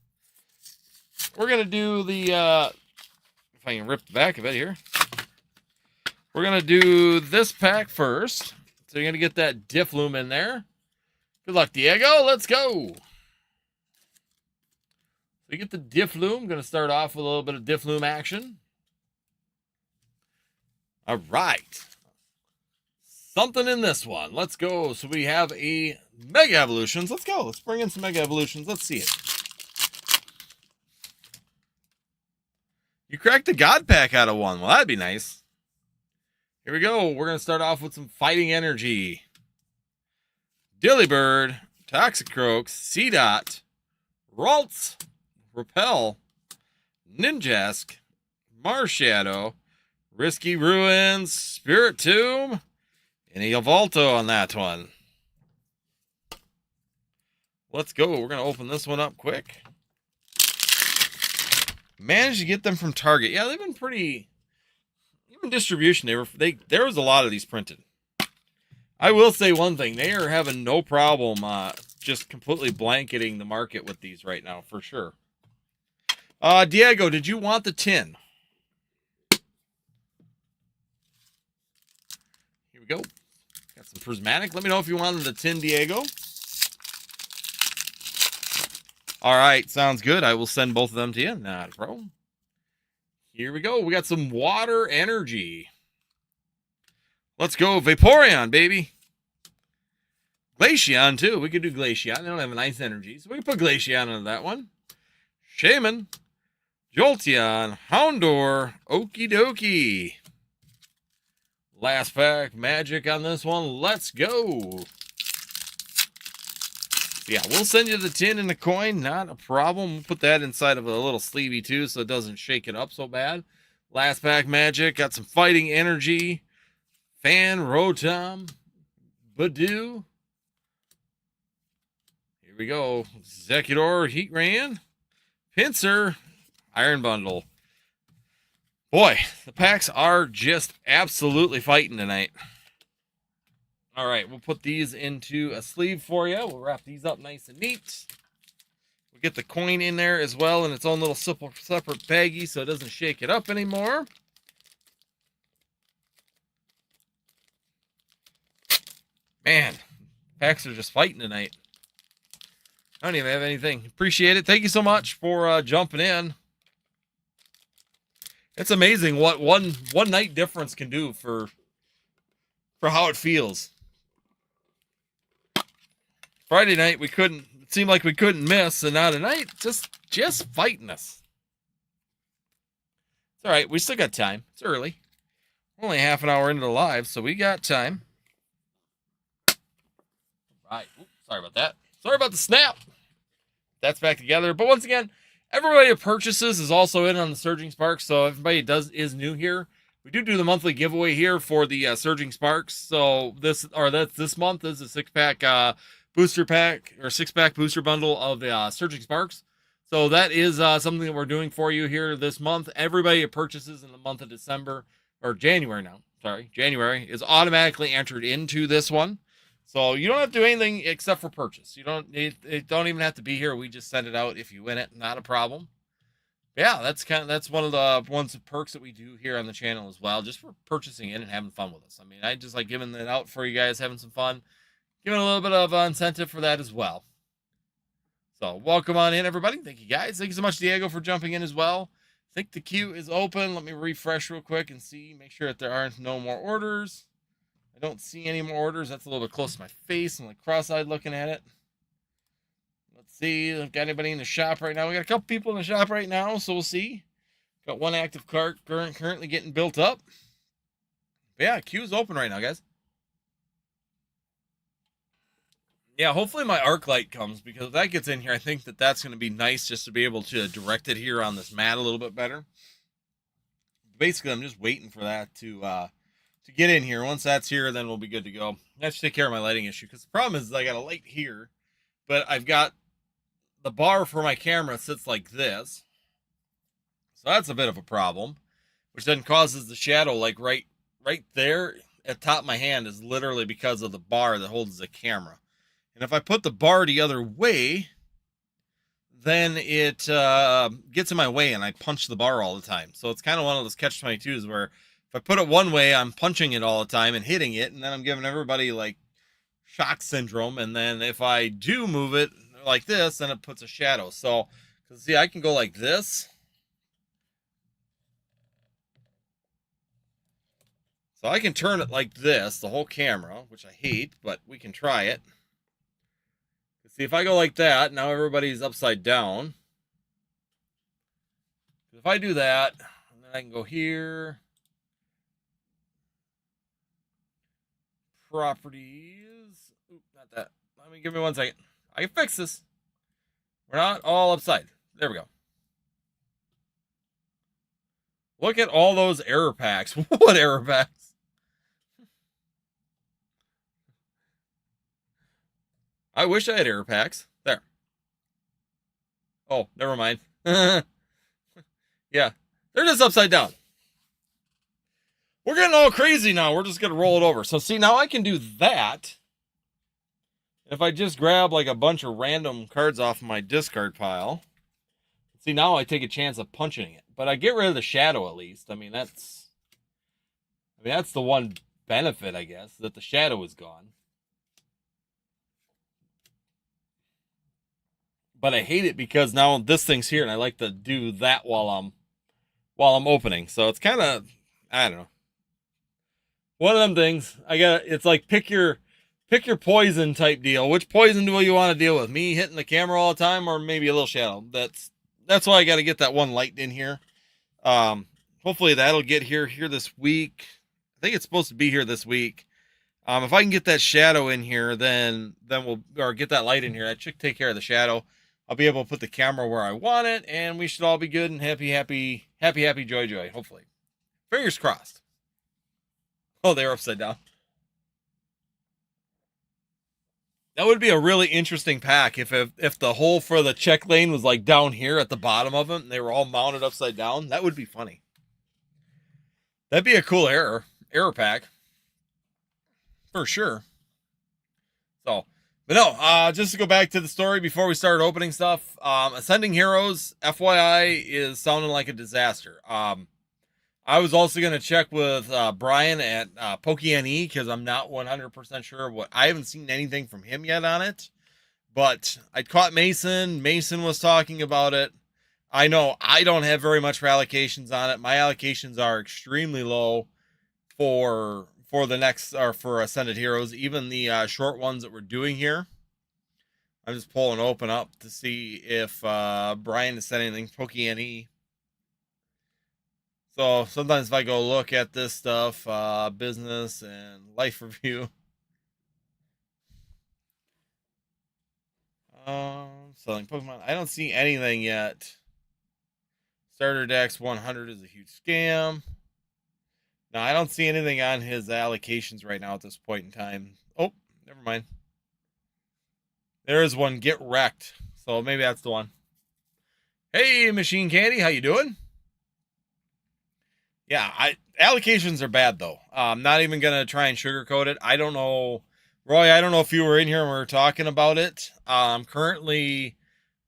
We're gonna do the if I can rip the back of it here. We're gonna do this pack first. So you're gonna get that Diffloom in there. Good luck, Diego. Let's go. We get the Diffloom. Going to start off with a little bit of Diffloom action. All right. Something in this one. Let's go. So we have a Mega Evolutions. Let's go. Let's bring in some Mega Evolutions. Let's see it. You cracked the God Pack out of one. Well, that'd be nice. Here we go. We're going to start off with some Fighting Energy. Delibird, Toxicroak, Seedot, Ralts, Repel, Ninjask, Marshadow, Risky Ruins, Spirit Tomb, and a Yveltal on that one. Let's go. We're going to open this one up quick. Managed to get them from Target. Yeah, they've been pretty... Even distribution, there was a lot of these printed. I will say one thing. They are having no problem just completely blanketing the market with these right now, for sure. Diego, did you want the tin? Here we go. Got some prismatic. Let me know if you wanted the tin, Diego. All right, sounds good. I will send both of them to you. Not a problem. Here we go. We got some water energy. Let's go Vaporeon, baby. Glaceon, too. We could do Glaceon. They don't have a nice energy, so we can put Glaceon into that one. Shaman, Jolteon, Houndour, Okie dokie. Last pack, magic on this one. Let's go. Yeah, we'll send you the tin and the coin. Not a problem. We'll put that inside of a little sleevey, too, so it doesn't shake it up so bad. Last pack, magic. Got some Fighting Energy. Fan, Rotom, Badoo. Here we go. Executor, Heatran, Pinsir, Iron Bundle. Boy, the packs are just absolutely fighting tonight. All right, we'll put these into a sleeve for you. We'll wrap these up nice and neat. We'll get the coin in there as well in its own little separate baggie so it doesn't shake it up anymore. Man, packs are just fighting tonight. I don't even have anything. Appreciate it. Thank you so much for jumping in. It's amazing what one night difference can do for how it feels. Friday night it seemed like we couldn't miss, and now tonight just fighting us. It's all right. We still got time. It's early. Only half an hour into the live, so we got time. Right. Oops, sorry about that. Sorry about the snap. That's back together. But once again, everybody that purchases is also in on the Surging Sparks. So everybody is new here. We do the monthly giveaway here for the Surging Sparks. So this month is a 6-pack booster pack or 6-pack booster bundle of Surging Sparks. So that is something that we're doing for you here this month. Everybody that purchases in the month of December or January now. Sorry, January is automatically entered into this one. So you don't have to do anything except for purchase. It don't even have to be here. We just send it out if you win it. Not a problem. Yeah, that's one of the perks that we do here on the channel as well, just for purchasing it and having fun with us. I mean, I just like giving it out for you guys, having some fun, giving a little bit of incentive for that as well. So welcome on in, everybody. Thank you, guys. Thank you so much, Diego, for jumping in as well. I think the queue is open. Let me refresh real quick and see, make sure that there aren't no more orders. I don't see any more orders. That's a little bit close to my face. I'm like cross-eyed looking at it. Let's see. Got anybody in the shop right now? We got a couple people in the shop right now, so we'll see. Got one active cart currently getting built up. But yeah, queue is open right now, guys. Yeah, hopefully my arc light comes, because if that gets in here, I think that's going to be nice just to be able to direct it here on this mat a little bit better. Basically, I'm just waiting for that to get in here. Once that's here, then we'll be good to go. I have to take care of my lighting issue, because the problem is I got a light here, but I've got the bar for my camera sits like this. So that's a bit of a problem, which then causes the shadow like right there at the top of my hand is literally because of the bar that holds the camera. And if I put the bar the other way, then it gets in my way and I punch the bar all the time. So it's kind of one of those catch-22s where if I put it one way, I'm punching it all the time and hitting it, and then I'm giving everybody like shock syndrome. And then if I do move it like this, then it puts a shadow. So, see, I can go like this. So I can turn it like this, the whole camera, which I hate, but we can try it. See, if I go like that, now everybody's upside down. If I do that, and then I can go here. Properties. Oop, not that. Give me 1 second. I can fix this. We're not all upside. There we go. Look at all those error packs. What error packs? I wish I had error packs. There. Oh, never mind. Yeah. They're just upside down. We're getting all crazy now. We're just going to roll it over. So see, now I can do that. If I just grab like a bunch of random cards off my discard pile. See, now I take a chance of punching it. But I get rid of the shadow at least. That's the one benefit, I guess, that the shadow is gone. But I hate it because now this thing's here and I like to do that while I'm opening. So it's kind of, I don't know. One of them things. It's like pick your poison type deal. Which poison do you want to deal with? Me hitting the camera all the time or maybe a little shadow? That's why I got to get that one light in here. Hopefully that'll get here this week. I think it's supposed to be here this week. If I can get that shadow in here, then or get that light in here. That should take care of the shadow. I'll be able to put the camera where I want it, and we should all be good and happy, joy, hopefully. Fingers crossed. Oh, they're upside down. That would be a really interesting pack if the hole for the check lane was like down here at the bottom of them, and they were all mounted upside down. That would be funny. That'd be a cool error pack. For sure. So, but no, just to go back to the story before we start opening stuff, Ascending Heroes, FYI, is sounding like a disaster. I was also going to check with Brian at Pokémon because I'm not 100% sure I haven't seen anything from him yet on it. But I caught Mason. Mason was talking about it. I know I don't have very much for allocations on it. My allocations are extremely low for the next, or for Ascended Heroes, even the short ones that we're doing here. I'm just pulling open up to see if Brian has said anything Pokémon. So sometimes if I go look at this stuff, business and life review. Selling Pokemon. I don't see anything yet. Starter decks 100 is a huge scam. No, I don't see anything on his allocations right now at this point in time. Oh, never mind. There is one, Get Wrecked. So maybe that's the one. Hey, Machine Candy, how you doing? Yeah, allocations are bad, though. I'm not even going to try and sugarcoat it. I don't know. Roy, I don't know if you were in here and we were talking about it. Currently,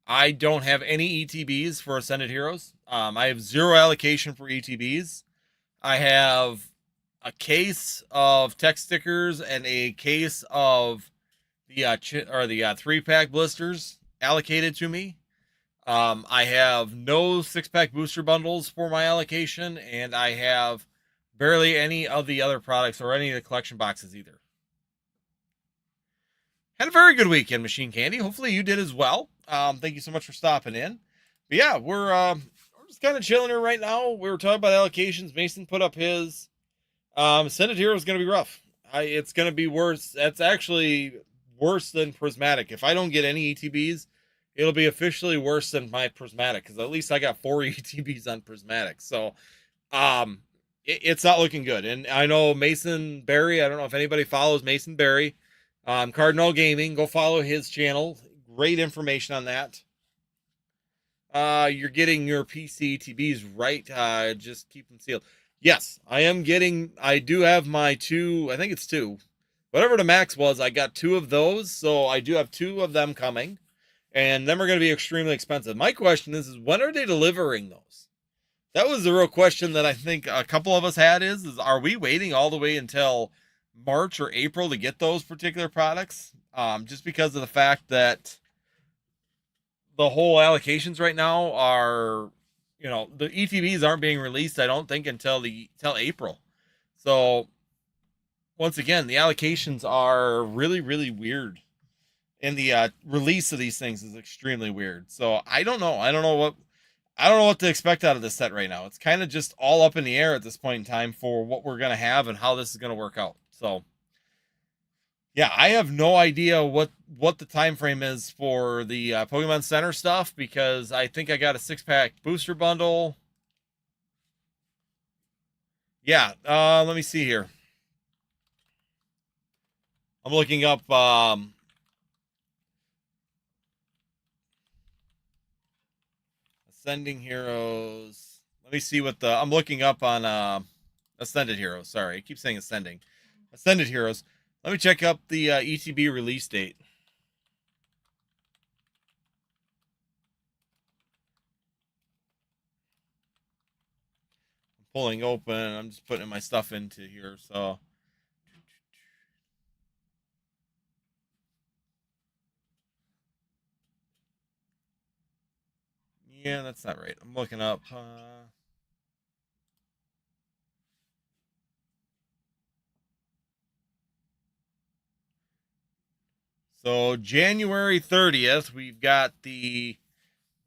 I don't have any ETBs for Ascended Heroes. I have 0 allocation for ETBs. I have a case of text stickers and a case of the 3-pack blisters allocated to me. I have no 6-pack booster bundles for my allocation, and I have barely any of the other products or any of the collection boxes either. Had a very good weekend, Machine Candy. Hopefully you did as well. Thank you so much for stopping in. But yeah, we're just kind of chilling here right now. We were talking about allocations. Mason put up his. Ascended Hero is going to be rough. It's going to be worse. That's actually worse than Prismatic. If I don't get any ETBs, it'll be officially worse than my Prismatic, because at least I got 4 ETBs on Prismatic. So it's not looking good. And I know Mason Berry, I don't know if anybody follows Mason Berry, Cardinal Gaming, go follow his channel. Great information on that. You're getting your PC ETBs right. Just keep them sealed. Yes, I do have my 2, I think it's 2. Whatever the max was, I got 2 of those. So I do have 2 of them coming. And then we're going to be extremely expensive. My question is when are they delivering those? That was the real question that I think a couple of us had is are we waiting all the way until March or April to get those particular products, just because of the fact that the whole allocations right now are, the ETBs aren't being released. I don't think until April. So once again, the allocations are really really weird, and the release of these things is extremely weird. So I don't know. I don't know what to expect out of this set right now. It's kind of just all up in the air at this point in time for what we're gonna have and how this is gonna work out. So yeah, I have no idea what the time frame is for the Pokemon Center stuff, because I think I got a 6-pack booster bundle. Yeah, let me see here. I'm looking up Ascending Heroes. Let me see what I'm looking up on Ascended Heroes. Sorry, I keep saying Ascending. Ascended Heroes. Let me check up the ETB release date. I'm pulling open. I'm just putting my stuff into here. So yeah, that's not right. I'm looking up. So January 30th, we're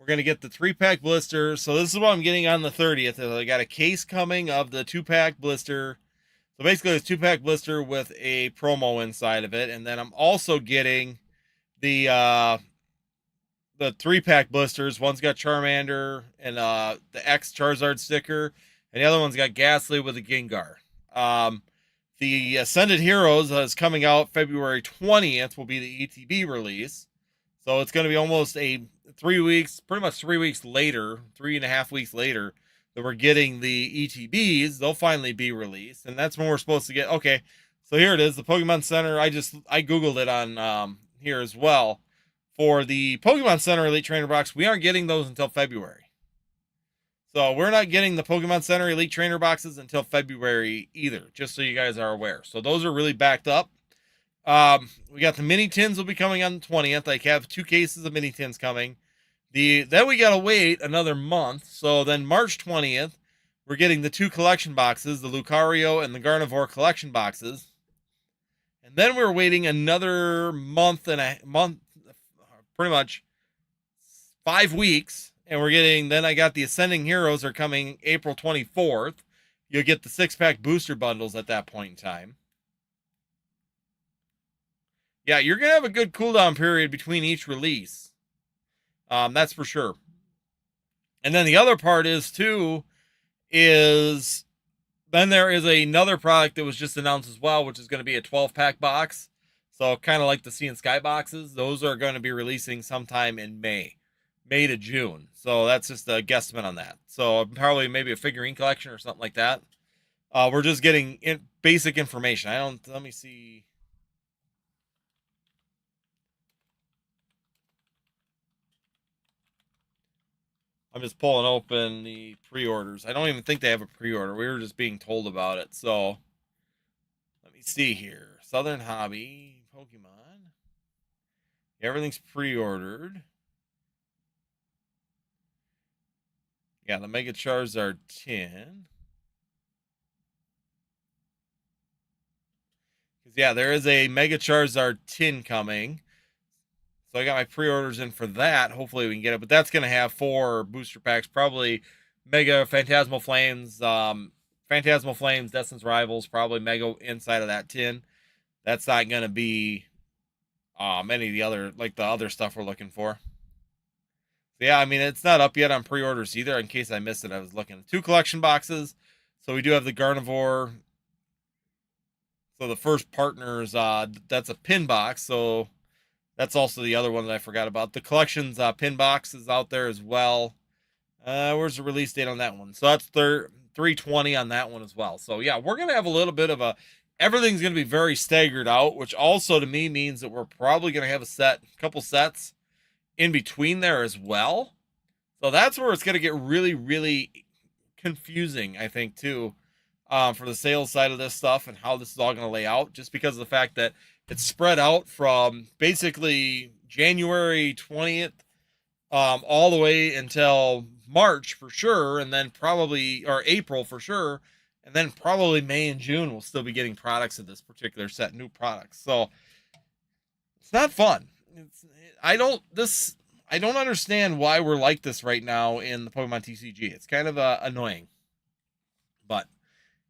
going to get the 3-pack blister. So this is what I'm getting on the 30th. I got a case coming of the 2-pack blister. So basically it's 2-pack blister with a promo inside of it. And then I'm also getting the 3-pack blisters. One's got Charmander and the X Charizard sticker, and the other one's got Ghastly with a Gengar. The Ascended Heroes is coming out February 20th, will be the ETB release. So it's going to be almost 3 weeks, pretty much 3 weeks later, 3.5 weeks later, that we're getting the ETBs. They'll finally be released, and that's when we're supposed to get. Okay, so here it is, the Pokemon Center. I Googled it on here as well. For the Pokemon Center Elite Trainer box, we aren't getting those until February. So we're not getting the Pokemon Center Elite Trainer boxes until February either, just so you guys are aware. So those are really backed up. We got the mini tins will be coming on the 20th. I have 2 cases of mini tins coming. Then we gotta wait another month. So then March 20th, we're getting the 2 collection boxes, the Lucario and the Gardevoir collection boxes. And then we're waiting another month, pretty much 5 weeks, and then I got the Ascending Heroes are coming April 24th. You'll get the 6-pack booster bundles at that point in time. Yeah, you're going to have a good cooldown period between each release. That's for sure. And then the other part is then there is another product that was just announced as well, which is going to be a 12-pack box. So kind of like the Sea and Sky boxes. Those are going to be releasing sometime in May to June. So that's just a guesstimate on that. So probably maybe a figurine collection or something like that. We're just getting basic information. Let me see. I'm just pulling open the pre-orders. I don't even think they have a pre-order. We were just being told about it. So let me see here. Southern Hobby, Pokemon. Everything's pre-ordered. Yeah, the Mega Charizard 10. Yeah, there is a Mega Charizard 10 coming. So I got my pre-orders in for that. Hopefully we can get it. But that's going to have 4 booster packs. Probably Mega Phantasmal Flames, Phantasmal Flames, Destin's Rivals, probably Mega inside of that 10. That's not going to be any of the other stuff we're looking for. So yeah, I mean, it's not up yet on pre-orders either. In case I missed it, I was looking at 2 collection boxes. So we do have the Gardevoir. So the first partners, that's a pin box. So that's also the other one that I forgot about. The collection's pin box is out there as well. Where's the release date on that one? So that's 3/20 on that one as well. So yeah, we're going to have a little bit of everything's going to be very staggered out, which also to me means that we're probably going to have a couple sets in between there as well. So that's where it's going to get really, really confusing, I think, too. for the sales side of this stuff and how this is all going to lay out, just because of the fact that it's spread out from basically January 20th all the way until March for sure, and then probably, or April for sure, and then probably May and June we'll still be getting products of this particular set, new products. So it's not fun. I don't understand why we're like this right now in the Pokemon TCG. It's kind of annoying, but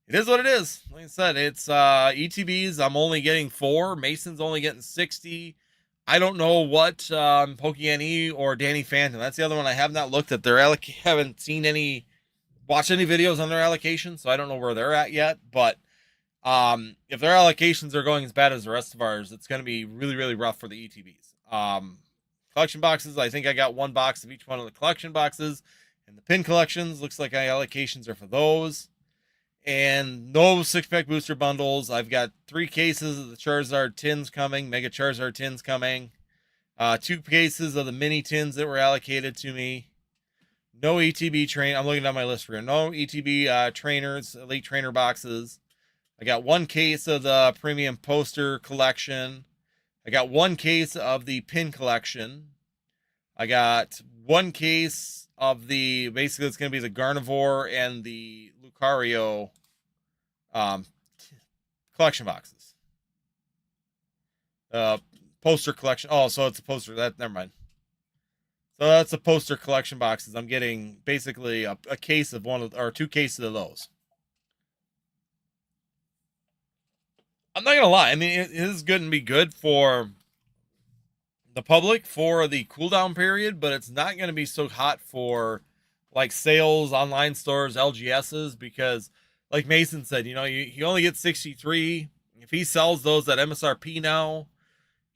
it is what it is. Like I said, it's ETBs. I'm only getting 4. Mason's only getting 60. I don't know what Pokemon or Danny Phantom. That's the other one I have not looked at. Haven't seen watched any videos on their allocation, so I don't know where they're at yet. But if their allocations are going as bad as the rest of ours, it's going to be really, really rough for the ETBs. Collection boxes, I think I got 1 box of each one of the collection boxes. And the pin collections, looks like my allocations are for those. And no 6-pack booster bundles. I've got 3 cases of the Charizard tins coming, Mega Charizard tins coming. 2 cases of the mini tins that were allocated to me. No ETB train. I'm looking down my list here. No ETB trainers, elite trainer boxes. I got 1 case of the premium poster collection. I got 1 case of the pin collection. I got 1 case of the, basically it's going to be the Gardevoir and the Lucario collection boxes. Poster collection. Oh, so it's a poster. Never mind. So that's a poster collection boxes. I'm getting basically a case of or 2 cases of those. I'm not gonna lie. I mean, it is going to be good for the public for the cooldown period, but it's not going to be so hot for like sales, online stores, LGSs, because like Mason said, he only gets 63. If he sells those at MSRP now,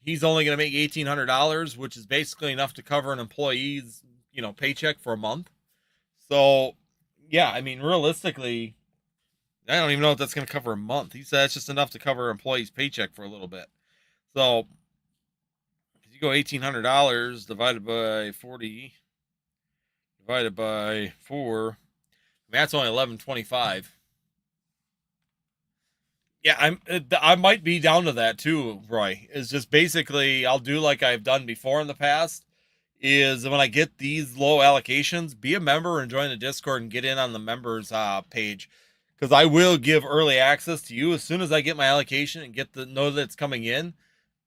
he's only going to make $1,800, which is basically enough to cover an employee's, paycheck for a month. So, yeah, I mean, realistically, I don't even know if that's going to cover a month. He said it's just enough to cover an employee's paycheck for a little bit. So, if you go $1,800 divided by 40, divided by 4, that's only $1,125. Yeah, I might be down to that too, Roy. It's just basically I'll do like I've done before in the past, is when I get these low allocations, be a member and join the Discord and get in on the members page, because I will give early access to you as soon as I get my allocation and know that it's coming in.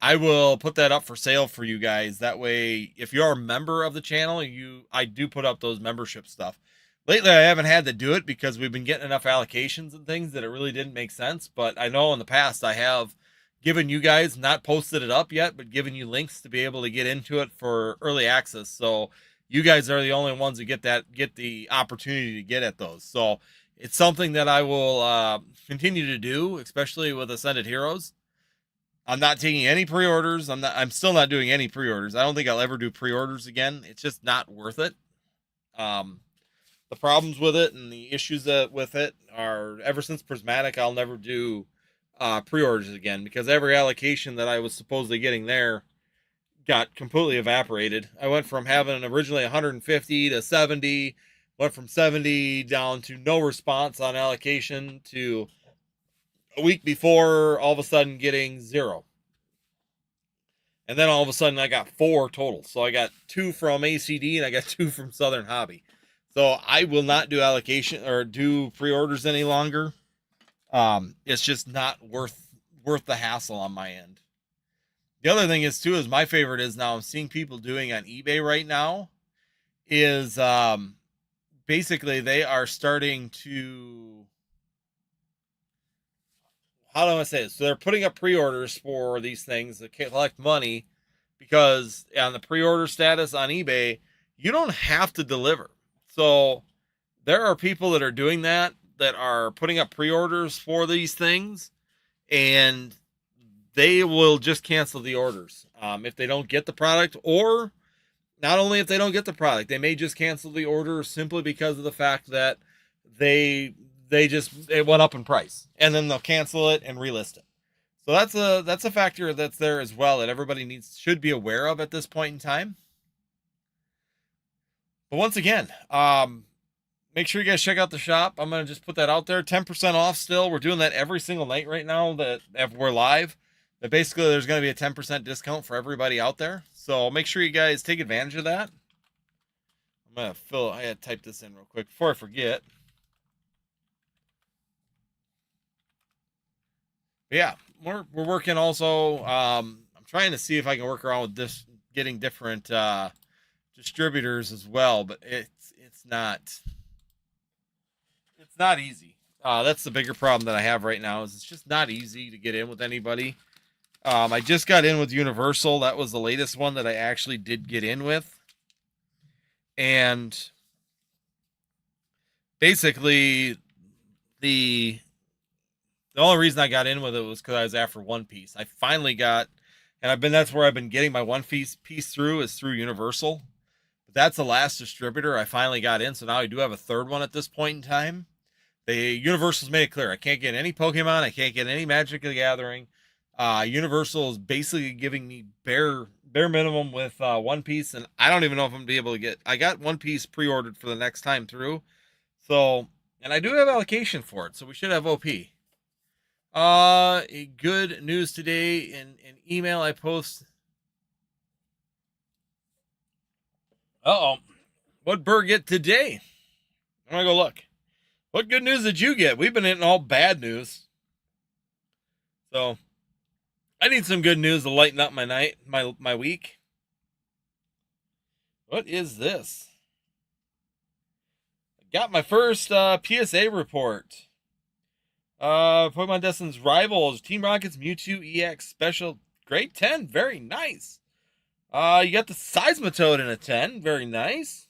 I will put that up for sale for you guys. That way, if you're a member of the channel, I do put up those membership stuff. Lately, I haven't had to do it because we've been getting enough allocations and things that it really didn't make sense. But I know in the past I have given you guys, not posted it up yet, but given you links to be able to get into it for early access. So you guys are the only ones that get the opportunity to get at those. So it's something that I will continue to do, especially with Ascended Heroes. I'm not taking any pre-orders. I'm still not doing any pre-orders. I don't think I'll ever do pre-orders again. It's just not worth it. The problems with it and the issues with it are, ever since Prismatic, I'll never do pre-orders again, because every allocation that I was supposedly getting there got completely evaporated. I went from having originally 150 to 70, went from 70 down to no response on allocation to a week before all of a sudden getting 0. And then all of a sudden I got 4 total. So I got 2 from ACD and I got 2 from Southern Hobby. So I will not do allocation or do pre-orders any longer. It's just not worth the hassle on my end. The other thing is too, is my favorite is now I'm seeing people doing on eBay right now is basically they are starting to, how do I say this? So they're putting up pre-orders for these things that collect money, because on the pre-order status on eBay, you don't have to deliver. So there are people that are doing that are putting up pre-orders for these things, and they will just cancel the orders if they don't get the product, or not only if they don't get the product, they may just cancel the order simply because of the fact that it went up in price, and then they'll cancel it and relist it. So that's a factor that's there as well that everybody should be aware of at this point in time. But once again, make sure you guys check out the shop. I'm going to just put that out there. 10% off still. We're doing that every single night right now that we're live. But basically, there's going to be a 10% discount for everybody out there. So make sure you guys take advantage of that. I'm going to I had to type this in real quick before I forget. But yeah, we're working also. I'm trying to see if I can work around with this, getting different distributors as well, but it's not easy. That's the bigger problem that I have right now is it's just not easy to get in with anybody. I just got in with Universal. That was the latest one that I actually did get in with. And basically the only reason I got in with it was because I was after One Piece. I finally got, and that's where I've been getting my One Piece through is through Universal. But that's the last distributor I finally got in. So now I do have a third one at this point in time. Universal's made it clear I can't get any Pokemon. I can't get any Magic the Gathering. Universal is basically giving me bare minimum with One Piece, and I don't even know if I'm gonna be able to get. I got One Piece pre-ordered for the next time through, so and I do have allocation for it, so we should have OP. A good news today in an email I post. What'd Burr get today? I'm gonna go look. What good news did you get? We've been hitting all bad news. So, I need some good news to lighten up my night, my week. What is this? I got my first PSA report. Pokemon Destin's Rivals, Team Rocket's Mewtwo EX Special, grade 10, very nice. You got the Seismitoad in a 10, very nice.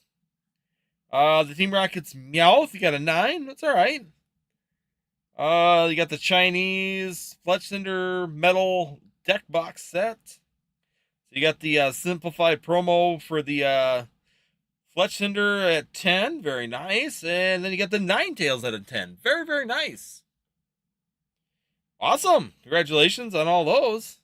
The Team Rocket's Meowth, you got a 9. That's all right. You got the Chinese Fletchender Metal Deck Box Set. So you got the simplified promo for the Fletchender at 10. Very nice. And then you got the Ninetales at a 10. Very, very nice. Awesome. Congratulations on all those.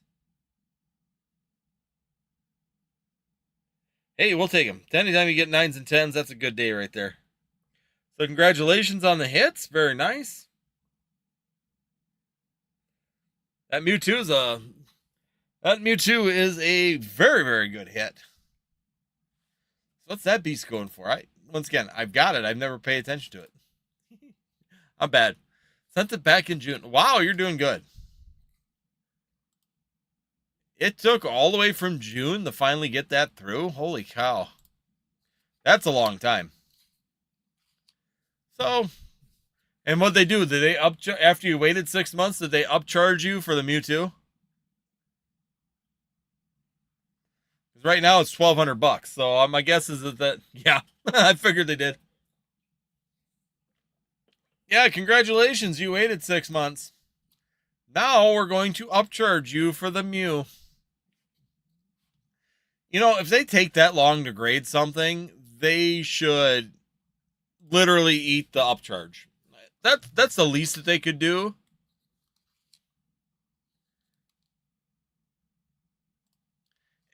Hey, we'll take them. Anytime you get 9s and 10s, that's a good day right there. So congratulations on the hits. Very nice. That Mewtwo is a very, very good hit. So what's that beast going for? Once again, I've got it. I've never paid attention to it. I'm bad. Sent it back in June. Wow, you're doing good. It took all the way from June to finally get that through. Holy cow. That's a long time. So, and what they do, did they after you waited 6 months, did they upcharge you for the Mewtwo? Because right now it's $1,200. So my guess is that yeah, I figured they did. Yeah, congratulations. You waited 6 months. Now we're going to upcharge you for the Mew. You know, if they take that long to grade something, they should literally eat the upcharge. That's the least that they could do.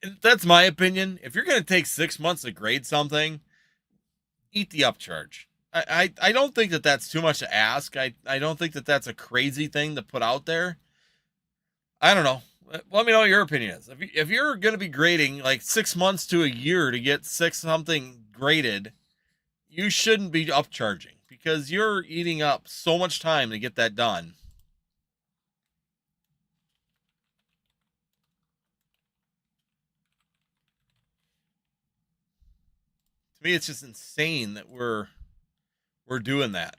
And that's my opinion. If you're going to take 6 months to grade something, eat the upcharge. I don't think that that's too much to ask. I don't think that that's a crazy thing to put out there. I don't know. Let me know what your opinion is. If you're going to be grading like 6 months to a year to get something graded, you shouldn't be upcharging because you're eating up so much time to get that done. To me, it's just insane that we're doing that.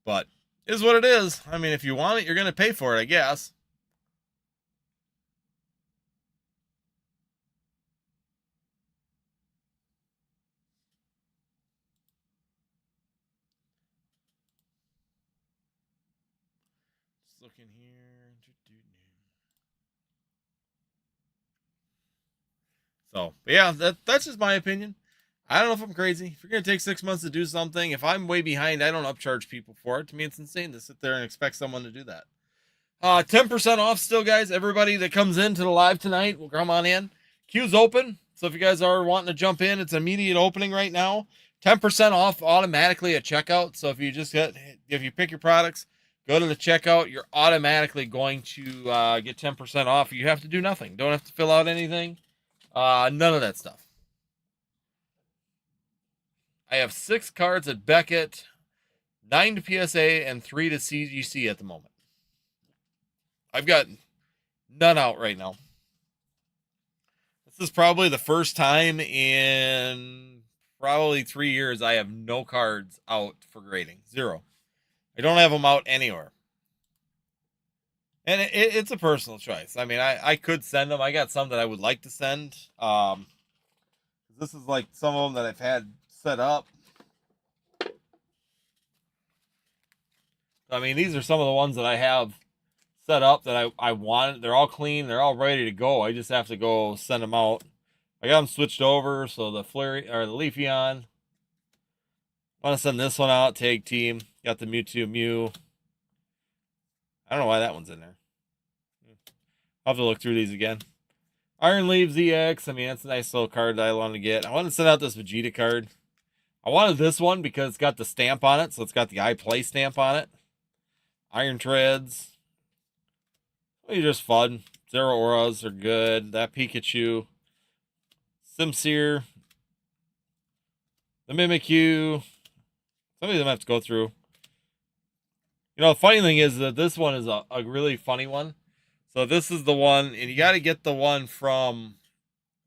But it is what it is. I mean, if you want it, you're going to pay for it, I guess. Just looking here. So, but yeah, that's just my opinion. I don't know if I'm crazy. If you're going to take 6 months to do something, if I'm way behind, I don't upcharge people for it. To me, it's insane to sit there and expect someone to do that. 10% off still, guys. Everybody that comes into the live tonight will come on in. Queue's open, so if you guys are wanting to jump in, it's immediate opening right now. 10% off automatically at checkout. So if you pick your products, go to the checkout, you're automatically going to get 10% off. You have to do nothing. Don't have to fill out anything. None of that stuff. I have 6 cards at Beckett, 9 to PSA, and 3 to CGC at the moment. I've got none out right now. This is probably the first time in probably 3 years I have no cards out for grading. 0. I don't have them out anywhere. And it's a personal choice. I mean, I could send them. I got some that I would like to send. This is like some of them that I've had set up. I mean, these are some of the ones that I have set up that I want. They're all clean. They're all ready to go. I just have to go send them out. I got them switched over. So the Flurry or the Leafeon. I want to send this one out. Tag team. Got the Mewtwo Mew. I don't know why that one's in there. I'll have to look through these again. Iron Leaves EX. I mean, that's a nice little card that I want to get. I want to send out this Vegeta card. I wanted this one because it's got the stamp on it. So it's got the I Play stamp on it. Iron Treads. They're just fun. Zero Auras are good. That Pikachu. Simsear. The Mimikyu. Some of them I have to go through. You know, the funny thing is that this one is a really funny one. So this is the one, and you got to get the one from,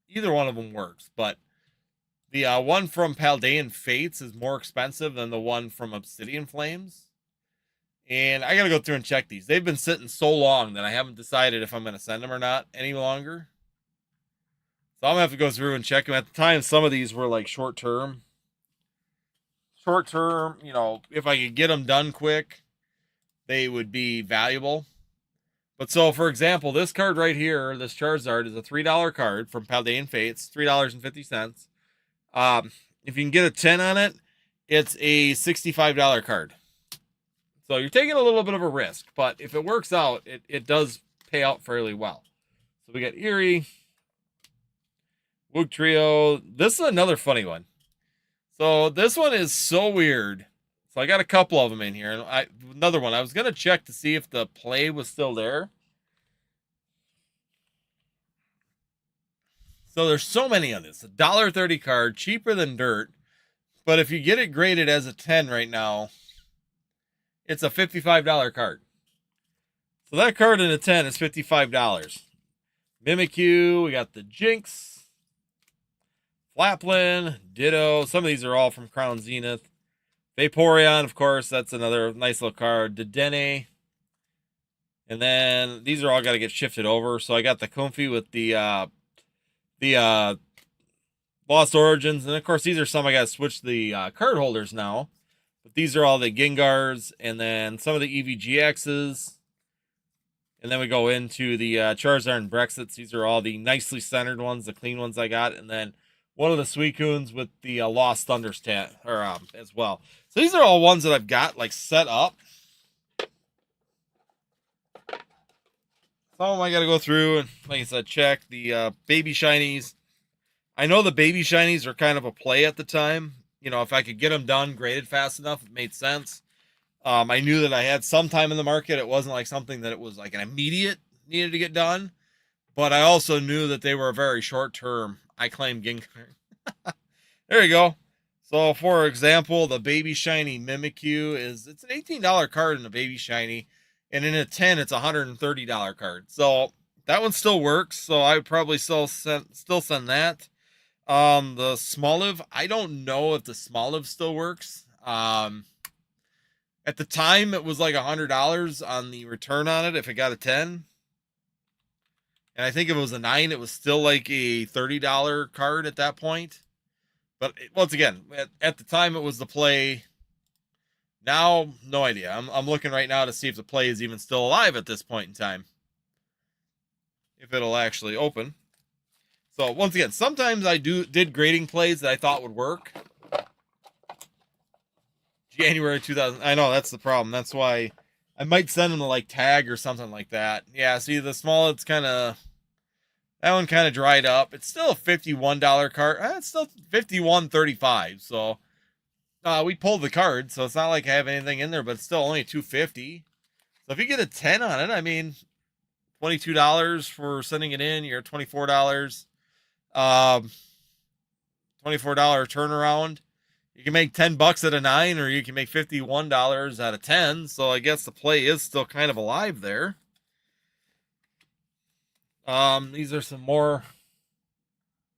either one of them works, but the one from Paldean Fates is more expensive than the one from Obsidian Flames. And I got to go through and check these. They've been sitting so long that I haven't decided if I'm going to send them or not any longer. So I'm going to have to go through and check them. At the time, some of these were like short term. Short term, you know, if I could get them done quick, they would be valuable. But so, for example, this card right here, this Charizard, is a $3 card from Paldean Fates, $3.50. If you can get a 10 on it, it's a $65 card. So you're taking a little bit of a risk, but if it works out, it does pay out fairly well. So we got Erie, Woog Trio. This is another funny one. So this one is so weird. So I got a couple of them in here. Another one. I was going to check to see if the play was still there. So there's so many on this. $1.30 card, cheaper than dirt. But if you get it graded as a 10 right now, it's a $55 card. So that card in a 10 is $55. Mimikyu, we got the Jinx, Flaplin, Ditto. Some of these are all from Crown Zenith. Vaporeon, of course, that's another nice little card. Dedenne. And then these are all got to get shifted over. So I got the Comfy with the Lost Origins. And of course, these are some I got to switch the card holders now. But these are all the Gengars and then some of the EVGXs. And then we go into the Charizard and Brexits. These are all the nicely centered ones, the clean ones I got. And then one of the Suicunes with the Lost Thunder as well. So these are all ones that I've got like set up. Some of them I got to go through and, like I said, check the baby shinies. I know the baby shinies are kind of a play at the time. You know, if I could get them done, graded fast enough, it made sense. I knew that I had some time in the market. It wasn't like something that it was like an immediate needed to get done. But I also knew that they were very short term. I claim Gengar. There you go. So, for example, the Baby Shiny Mimikyu it's an $18 card in a Baby Shiny. And in a 10, it's a $130 card. So, that one still works. So, I would probably still send that. The Smoliv, I don't know if the Smoliv still works. At the time, it was like $100 on the return on it if it got a 10. And I think if it was a 9, it was still like a $30 card at that point. But once again, at the time, it was the play. Now, no idea. I'm looking right now to see if the play is even still alive at this point in time. If it'll actually open. So, once again, sometimes I did grading plays that I thought would work. January 2000. I know, that's the problem. That's why I might send them to like Tag or something like that. Yeah, see the small, it's kind of, that one kind of dried up. It's still a $51 card. It's still 51.35. So we pulled the card, so it's not like I have anything in there, but it's still only 250. So if you get a 10 on it, I mean, $22 for sending it in, you're $24. Um, $24 turnaround. You can make $10 at a 9, or you can make $51 out of 10. So I guess the play is still kind of alive there. These are some more.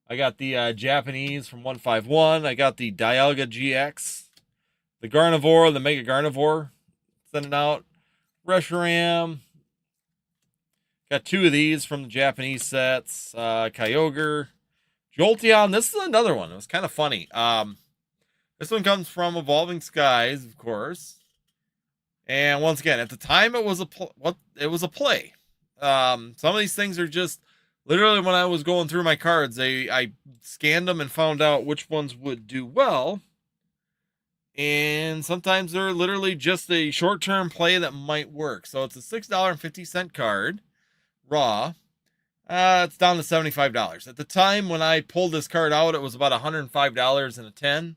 I got the Japanese from 151. I got the Dialga GX, the Garnivore, the Mega Garnivore. Sending out Reshiram. Got 2 of these from the Japanese sets. Kyogre, Jolteon. This is another one. It was kind of funny. This one comes from Evolving Skies, of course. And once again, at the time, it was a play. Some of these things are just literally when I was going through my cards, I scanned them and found out which ones would do well. And sometimes they're literally just a short-term play that might work. So it's a $6.50 card, raw. It's down to $75. At the time when I pulled this card out, it was about $105 and a 10.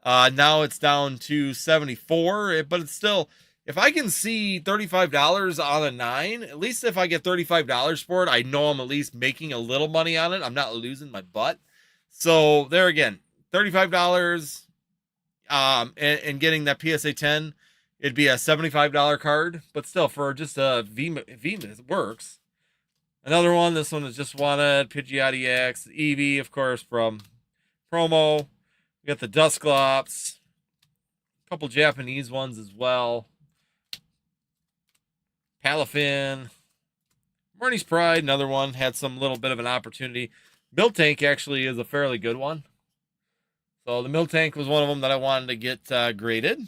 Now it's down to $74, but it's still, if I can see $35 on a 9, at least if I get $35 for it, I know I'm at least making a little money on it. I'm not losing my butt. So there again, $35, and getting that PSA 10, it'd be a $75 card, but still for just a V, it works. Another one, this one is just wanted, Pidgeot EX, Eevee, of course, from promo. We got the Dusclops, a couple Japanese ones as well. Palafin, Marnie's Pride, another one, had some little bit of an opportunity. Miltank actually is a fairly good one. So the Miltank was one of them that I wanted to get graded.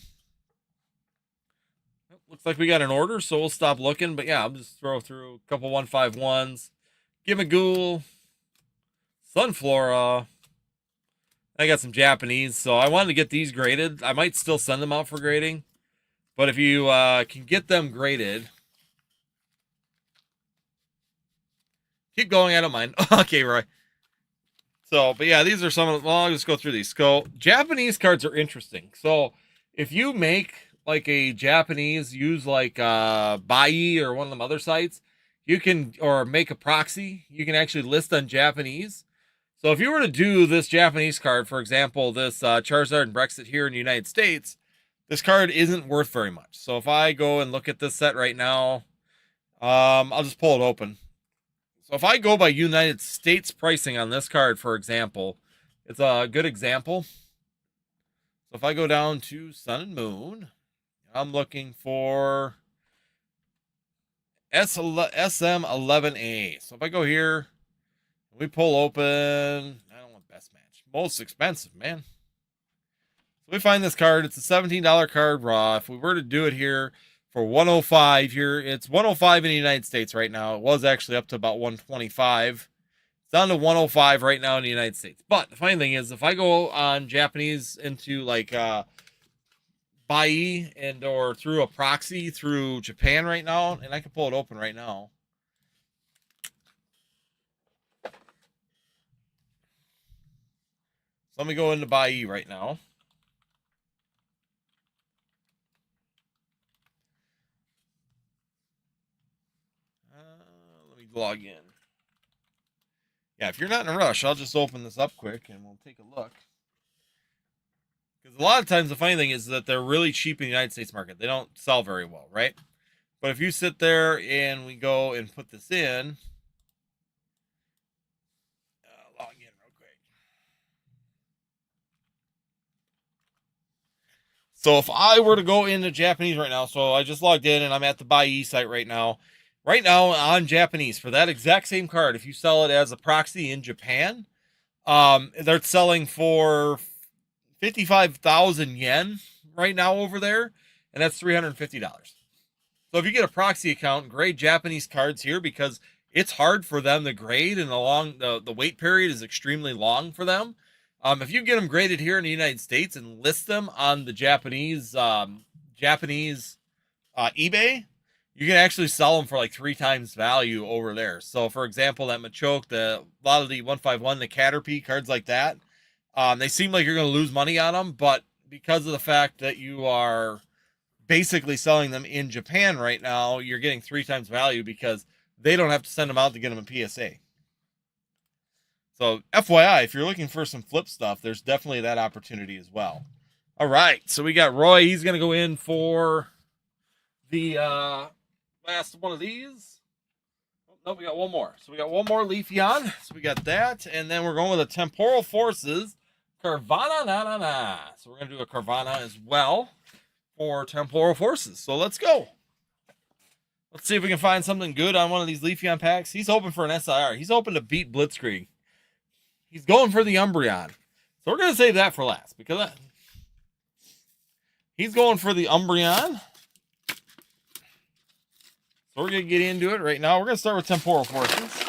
Looks like we got an order, so we'll stop looking. But yeah, I'll just throw through a couple 151s. Gimmighoul, Sunflora. I got some Japanese, so I wanted to get these graded. I might still send them out for grading. But if you can get them graded, keep going, I don't mind. Okay, Roy. So, but yeah, these are some of the, well, I'll just go through these. So, Japanese cards are interesting. So, if you make like a Japanese, use like Bai or one of them other sites, you can, or make a proxy, you can actually list on Japanese. So if you were to do this Japanese card, for example, this Charizard and Brexit here in the United States, this card isn't worth very much. So if I go and look at this set right now, I'll just pull it open. So if I go by United States pricing on this card, for example, it's a good example. So if I go down to Sun and Moon, I'm looking for SM11A. So if I go here, we pull open, I don't want best match, most expensive, man. So we find this card, it's a $17 card raw. If we were to do it here for 105 here, it's 105 in the United States right now. It was actually up to about 125. It's down to 105 right now in the United States. But the funny thing is, if I go on Japanese into like Bai and or through a proxy through Japan right now, and I can pull it open right now. So let me go into Bai right now. Let me log in. Yeah, if you're not in a rush, I'll just open this up quick and we'll take a look. Because a lot of times the funny thing is that they're really cheap in the United States market. They don't sell very well, right? But if you sit there and we go and put this in, log in real quick. So if I were to go into Japanese right now, so I just logged in and I'm at the Bai site right now. Right now on Japanese, for that exact same card, if you sell it as a proxy in Japan, they're selling for 55,000 yen right now over there, and that's $350. So if you get a proxy account, grade Japanese cards here because it's hard for them to grade, and the wait period is extremely long for them. If you get them graded here in the United States and list them on the Japanese eBay, you can actually sell them for like 3 times value over there. So, for example, that Machoke, a lot of the 151, the Caterpie cards like that, they seem like you're going to lose money on them, but because of the fact that you are basically selling them in Japan right now, you're getting 3 times value because they don't have to send them out to get them a PSA. So, FYI, if you're looking for some flip stuff, there's definitely that opportunity as well. All right, so we got Roy. He's going to go in for the last one of these. Oh, no, we got one more. So we got one more Leafeon. So we got that, and then we're going with a Temporal Forces Carvanha na. So we're going to do a Carvanha as well for Temporal Forces. So let's go. Let's see if we can find something good on one of these Leafeon packs. He's hoping for an SIR. He's hoping to beat Blitzkrieg. He's going for the Umbreon. So we're going to save that for last because he's going for the Umbreon. So we're going to get into it right now. We're going to start with Temporal Forces.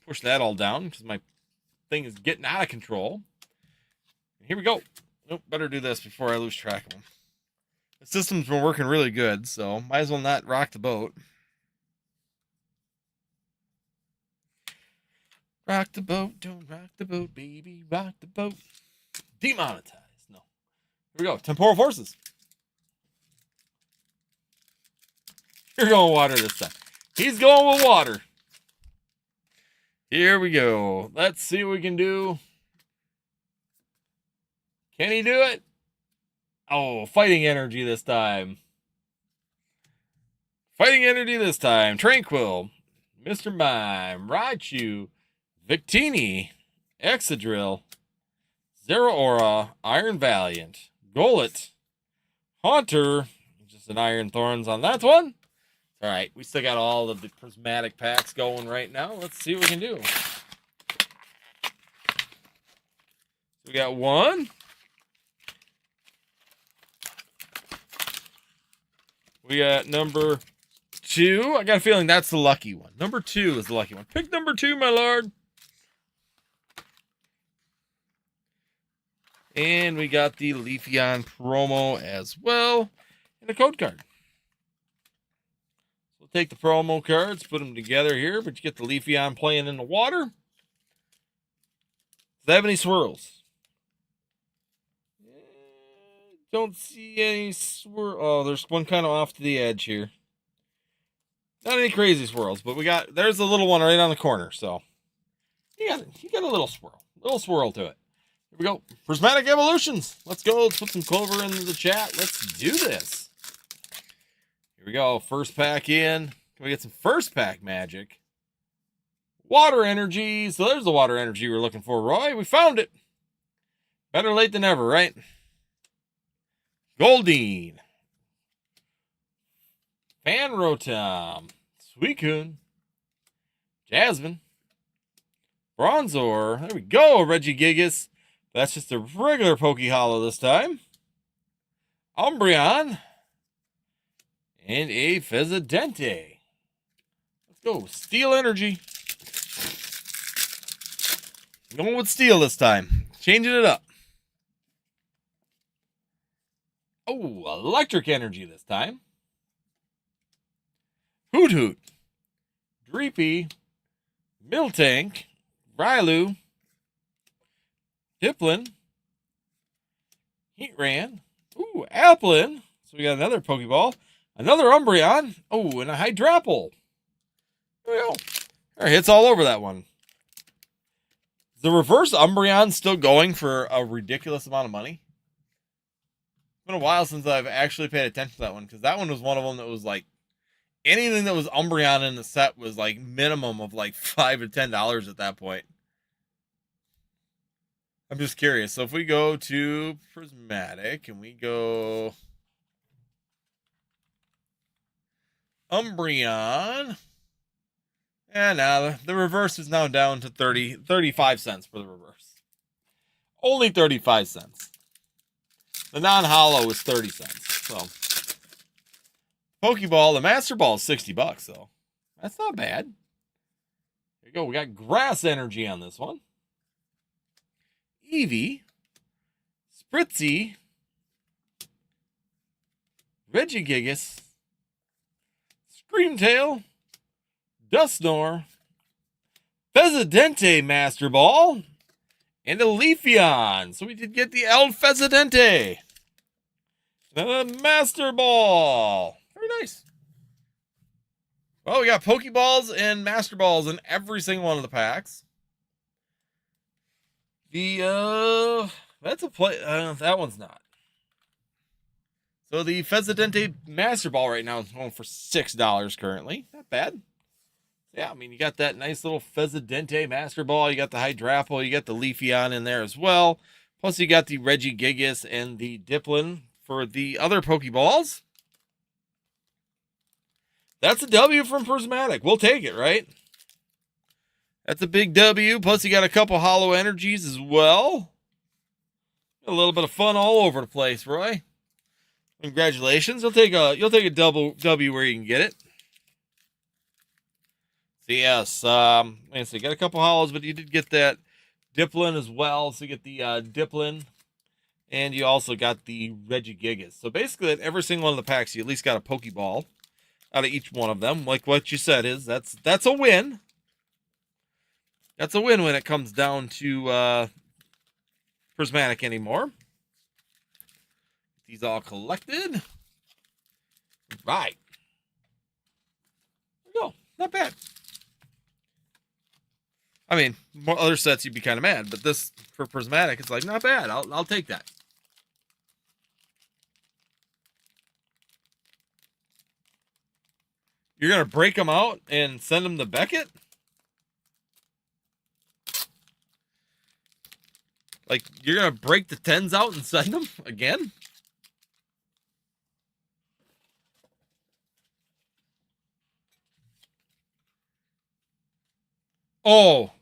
Push that all down because my thing is getting out of control. Here we go. Nope, better do this before I lose track of them. The system's been working really good, so might as well not rock the boat. Rock the boat, don't rock the boat, baby, rock the boat. Demonetized. No. Here we go. Temporal Forces. You're going water this time. He's going with water. Here we go. Let's see what we can do. Can he do it? Oh, fighting energy this time. Fighting energy this time. Tranquil. Mr. Mime. Raichu. Victini. Excadrill. Zeraora. Iron Valiant. Golett. Haunter. Just an Iron Thorns on that one. All right, we still got all of the prismatic packs going right now. Let's see what we can do. We got one. We got number 2. I got a feeling that's the lucky one. Number 2 is the lucky one. Pick number 2, my lord. And we got the Leafeon promo as well. And a code card. We'll take the promo cards, put them together here, but you get the Leafeon playing in the water. Does that have any swirls? Don't see any swirl. Oh, there's one kind of off to the edge here. Not any crazy swirls, but there's a little one right on the corner, so you got a little swirl to it. Here we go. Prismatic Evolutions. Let's go. Let's put some Clover into the chat. Let's do this. Here we go. First pack in. Can we get some first pack magic? Water energy. So there's the water energy we're looking for, Roy. We found it. Better late than ever, right? Goldeen. Fanrotom. Suicune. Jasmine. Bronzor. There we go. Regigigas. That's just a regular Pokeholo this time. Umbreon. And a Fezadente. Let's go. Steel Energy. Going with Steel this time. Changing it up. Oh, Electric Energy this time. Hoot Hoot. Dreepy. Miltank. Rylu. Dipplin. Heatran. Ooh, Applin. So we got another Pokeball. Another Umbreon. Oh, and a Hydrapple. There we go. There, hits all over that one. Is the reverse Umbreon still going for a ridiculous amount of money? It's been a while since I've actually paid attention to that one, because that one was one of them that was like, anything that was Umbreon in the set was like minimum of like $5 to $10 at that point. I'm just curious. So if we go to Prismatic and we go Umbreon, and now the reverse is now down to 35 cents for the reverse. Only 35 cents. The non-holo is 30 cents. So Pokeball, the Master Ball is $60, so that's not bad. There you go. We got Grass Energy on this one. Eevee, Spritzy, Regigigas, Creamtail, Dusknoir, Fezidente Master Ball, and a Leafeon. So we did get the El Fezidente. The Master Ball. Very nice. Well, we got Pokeballs and Master Balls in every single one of the packs. That's a play. That one's not. So the Fezidente Master Ball right now is going for $6 currently. Not bad. Yeah, I mean, you got that nice little Fezidente Master Ball. You got the Hydrapple. You got the Leafeon in there as well. Plus, you got the Regigigas and the Dipplin for the other Pokeballs. That's a W from Prismatic. We'll take it, right? That's a big W. Plus, you got a couple Hollow Energies as well. A little bit of fun all over the place, Roy. Congratulations. You'll take a double W where you can get it. So yes, like I said, you got a couple hollows, but you did get that Dipplin as well. So you get the Dipplin, and you also got the Regigigas. So basically, at every single one of the packs, you at least got a Pokeball out of each one of them. Like what you said is that's a win. That's a win when it comes down to Prismatic anymore. These all collected. Right. There we go. Not bad. I mean, more other sets you'd be kind of mad, but this for Prismatic, it's like not bad. I'll take that. You're gonna break them out and send them to Beckett? Like you're gonna break the 10s out and send them again? Oh,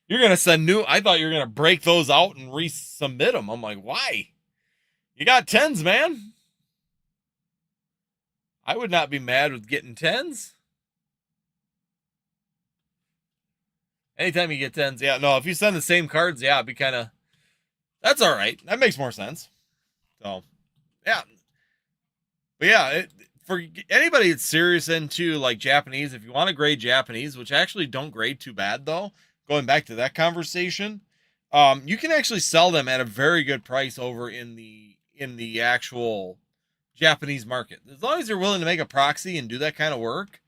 you're going to send new. I thought you were going to break those out and resubmit them. I'm like, why? You got 10s, man. I would not be mad with getting 10s. Anytime you get 10s. Yeah, no, if you send the same cards, yeah, it'd be kind of. That's all right. That makes more sense. So, yeah. But yeah, for anybody that's serious into like Japanese, if you want to grade Japanese, which actually don't grade too bad though, going back to that conversation, you can actually sell them at a very good price over in the actual Japanese market. As long as you're willing to make a proxy and do that kind of work,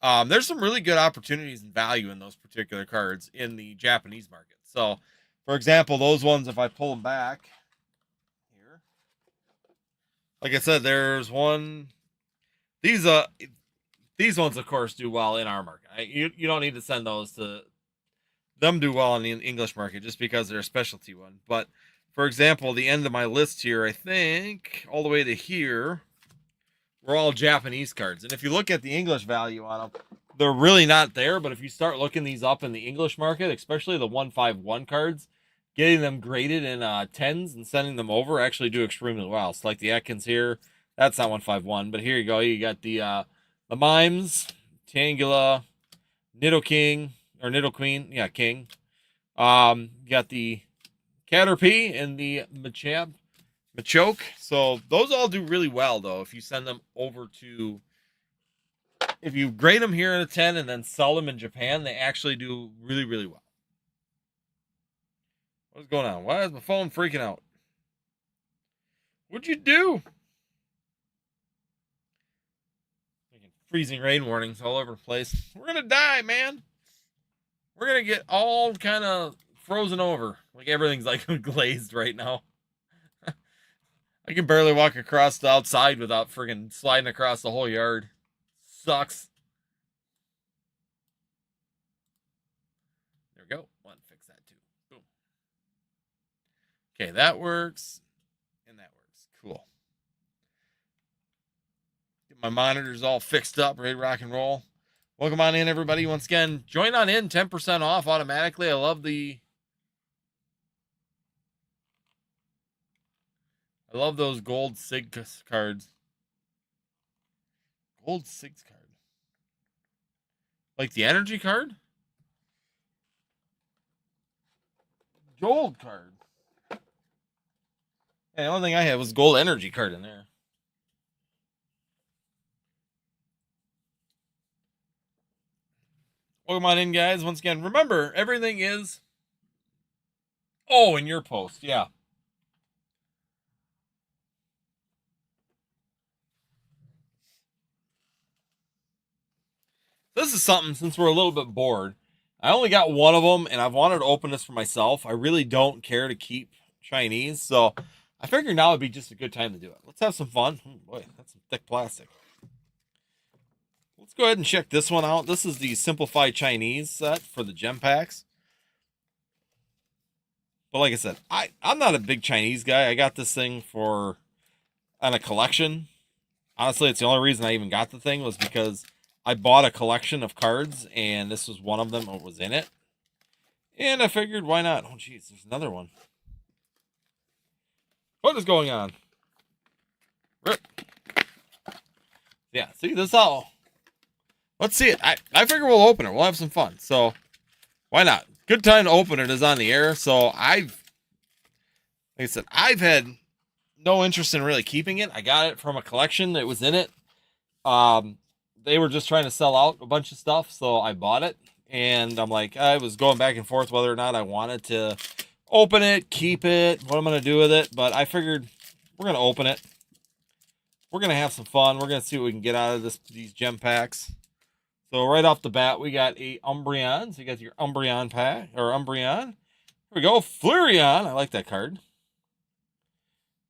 there's some really good opportunities and value in those particular cards in the Japanese market. So, for example, those ones, if I pull them back here, like I said, there's one. These ones, of course, do well in our market. You don't need to send those to them. Do well in the English market just because they're a specialty one. But for example, the end of my list here, I think all the way to here, were all Japanese cards. And if you look at the English value on them, they're really not there. But if you start looking these up in the English market, especially the 151 cards, getting them graded in 10s and sending them over actually do extremely well. So like the Atkins here. That's not 151, but here you go. You got the Mimes, Tangela, Nidoking, or Nidoqueen. Yeah, King. You got the Caterpie and the Machoke. So those all do really well, though, if you send them over to... If you grade them here in a 10 and then sell them in Japan, they actually do really, really well. What's going on? Why is my phone freaking out? What'd you do? Freezing rain warnings all over the place. We're gonna die, man. We're gonna get all kind of frozen over. Like everything's like glazed right now. I can barely walk across the outside without friggin' sliding across the whole yard. Sucks. There we go. One, fix that too. Boom. Okay, that works. And that works. Cool. My monitor's all fixed up, ready to rock and roll. Welcome on in, everybody. Once again, join on in, 10% off automatically. I love those gold SIG cards. Gold SIG card. Like the energy card? Gold card. Yeah, the only thing I had was gold energy card in there. Welcome on in, guys. Once again, remember, everything is... Oh, in your post, yeah. This is something, since we're a little bit bored. I only got one of them, and I've wanted to open this for myself. I really don't care to keep Chinese, so I figured now would be just a good time to do it. Let's have some fun. Oh boy, that's some thick plastic. Let's go ahead and check this one out. This is the Simplified Chinese set for the gem packs. But like I said, I'm not a big Chinese guy. I got this thing on a collection. Honestly, it's the only reason I even got the thing was because I bought a collection of cards, and this was one of them that was in it. And I figured, why not? Oh, jeez, there's another one. What is going on? Rip. Yeah, see, this all. Let's see it. I figure we'll open it. We'll have some fun. So, why not? Good time to open it is on the air. So, like I said, I've had no interest in really keeping it. I got it from a collection that was in it. They were just trying to sell out a bunch of stuff, so I bought it. And I'm like, I was going back and forth whether or not I wanted to open it, keep it, what I'm going to do with it. But I figured we're going to open it. We're going to have some fun. We're going to see what we can get out of these gem packs. So right off the bat, we got a Umbreon. So you got your Umbreon pack, or Umbreon. Here we go, Flareon. I like that card.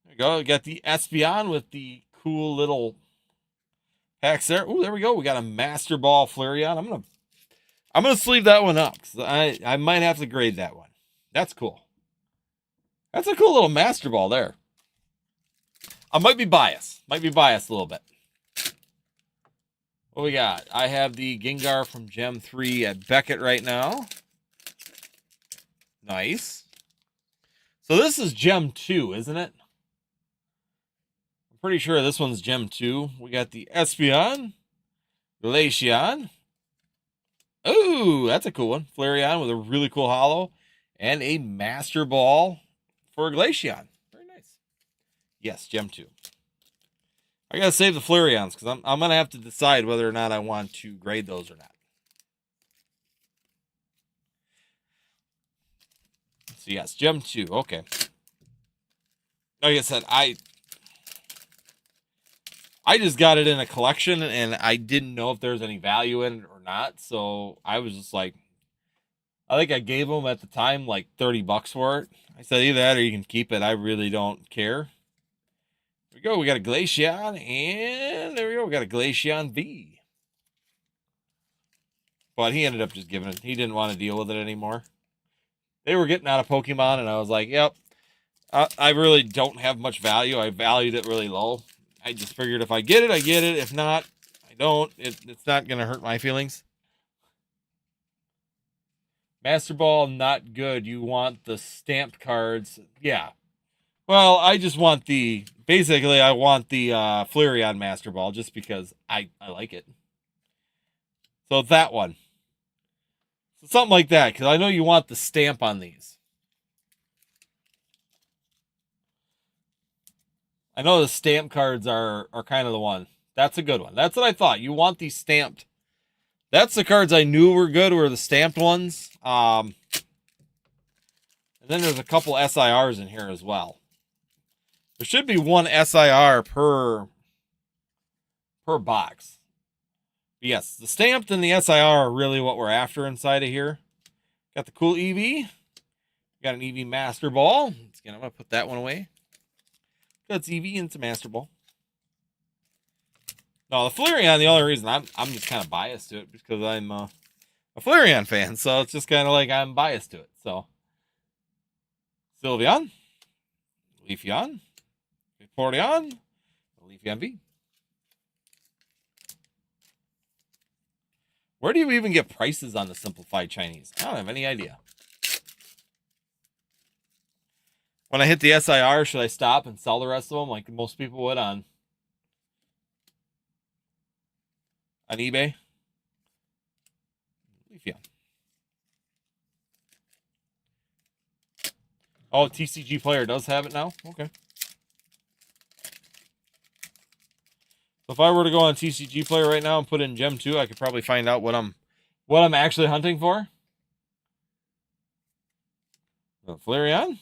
There we go. We got the Espeon with the cool little packs there. Oh, there we go. We got a Master Ball Flareon. I'm gonna sleeve that one up, because I might have to grade that one. That's cool. That's a cool little Master Ball there. I might be biased. Might be biased a little bit. What we got? I have the Gengar from Gem 3 at Beckett right now. Nice. So this is Gem 2, isn't it? I'm pretty sure this one's Gem 2. We got the Espeon, Glaceon. Ooh, that's a cool one. Flareon with a really cool holo. And a Master Ball for Glaceon. Very nice. Yes, Gem 2. I gotta save the Flareons, because I'm gonna have to decide whether or not I want to grade those or not. So yes, Gem 2. Okay. Like I said, I just got it in a collection, and I didn't know if there was any value in it or not. So I was just like, I think I gave them at the time like $30 for it. I said, either that or you can keep it. I really don't care. Here we go. We got a Glaceon, and there we go. We got a Glaceon V. But he ended up just giving it. He didn't want to deal with it anymore. They were getting out of Pokemon, and I was like, yep. I really don't have much value. I valued it really low. I just figured if I get it, I get it. If not, I don't. It's not going to hurt my feelings. Master Ball, not good. You want the stamped cards. Yeah. Well, I just want basically I want the Flareon Master Ball just because I like it. So that one. So something like that, because I know you want the stamp on these. I know the stamp cards are kind of the one. That's a good one. That's what I thought. You want these stamped. That's the cards I knew were good, were the stamped ones. And then there's a couple SIRs in here as well. There should be one SIR per box. But yes, the stamped and the SIR are really what we're after inside of here. Got the cool EV. Got an EV Master Ball. Again, I'm going to put that one away. That's EV and it's a Master Ball. No, the Flareon, the only reason I'm just kind of biased to it because I'm a Flareon fan. So it's just kind of like I'm biased to it. So Sylveon, Leafeon, Vaporeon, Leafeon V. Where do you even get prices on the Simplified Chinese? I don't have any idea. When I hit the SIR, should I stop and sell the rest of them like most people would on eBay? Leafeon. Oh, TCG Player does have it now? Okay. So if I were to go on TCG Player right now and put in Gem 2, I could probably find out what What I'm actually hunting for? A Flareon,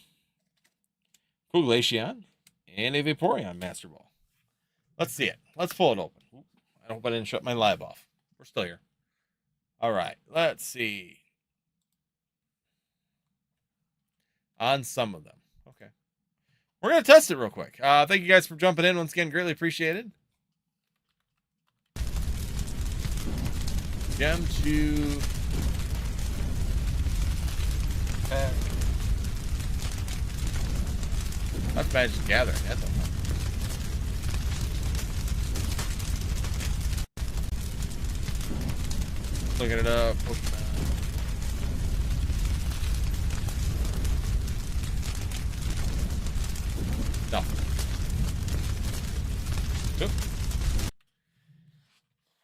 Couglacian, and a Vaporeon Master Ball. Let's see it. Let's pull it open. I hope I didn't shut my lab off. We're still here. All right. Let's see. On some of them. Okay. We're going to test it real quick. Thank you guys for jumping in. Once again, greatly appreciated. Gem 2. Pack. That's Magic Gathering. That's a looking it up. Pokemon. Nothing. Nope.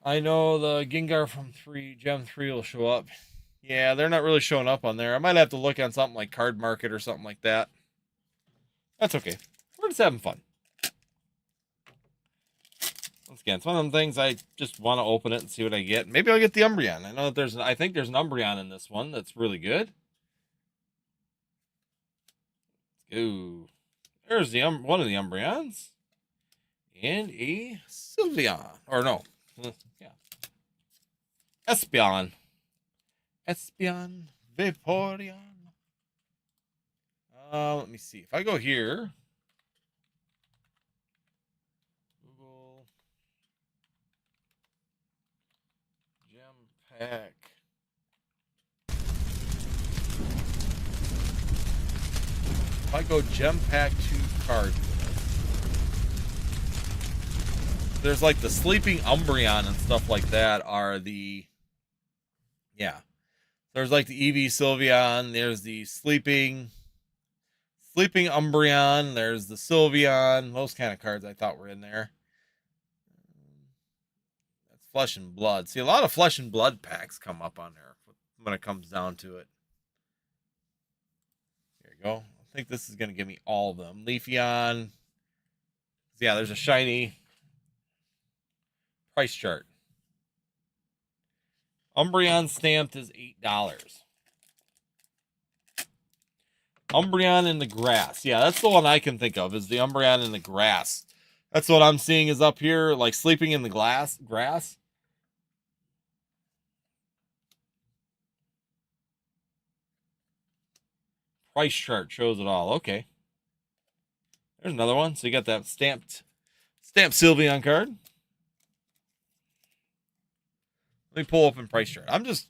I know the Gengar from Gem 3 will show up. Yeah, they're not really showing up on there. I might have to look on something like Card Market or something like that. That's okay. We're just having fun. Once again, it's one of them things I just want to open it and see what I get. Maybe I'll get the Umbreon. I know that I think there's an Umbreon in this one that's really good. Let's go. There's the one of the Umbreons. And a Sylveon. Or no. Yeah. Espeon. Vaporeon. Let me see. If I go here. Google. Gem Pack. If I go Gem Pack 2 cards. There's like the Sleeping Umbreon and stuff like that are the. Yeah. There's like the EV Sylveon. There's the Sleeping Umbreon. There's the Sylveon. Those kind of cards I thought were in there. That's Flesh and Blood. See, a lot of Flesh and Blood packs come up on there when it comes down to it. There you go. I think this is going to give me all of them. Leafeon. Yeah, there's a shiny price chart. Umbreon stamped is $8. Umbreon in the grass. Yeah, that's the one I can think of, is the Umbreon in the grass. That's what I'm seeing is up here, like sleeping in the grass. Price chart shows it all. Okay. There's another one. So you got that stamped Sylveon card. Let me pull open price chart. I'm just,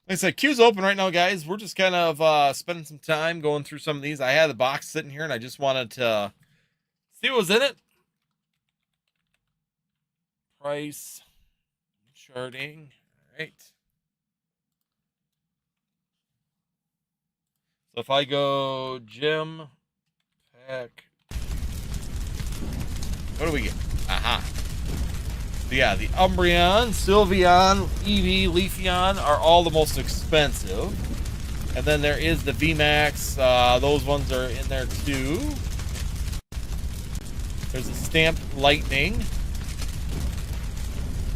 like I said, queue's open right now, guys. We're just kind of spending some time going through some of these. I had the box sitting here, and I just wanted to see what was in it. Price charting. All right. So if I go Gem Pack, what do we get? Aha. So yeah, the Umbreon, Sylveon, Eevee, Leafeon are all the most expensive. And then there is the VMAX. Those ones are in there too. There's a stamped Lightning.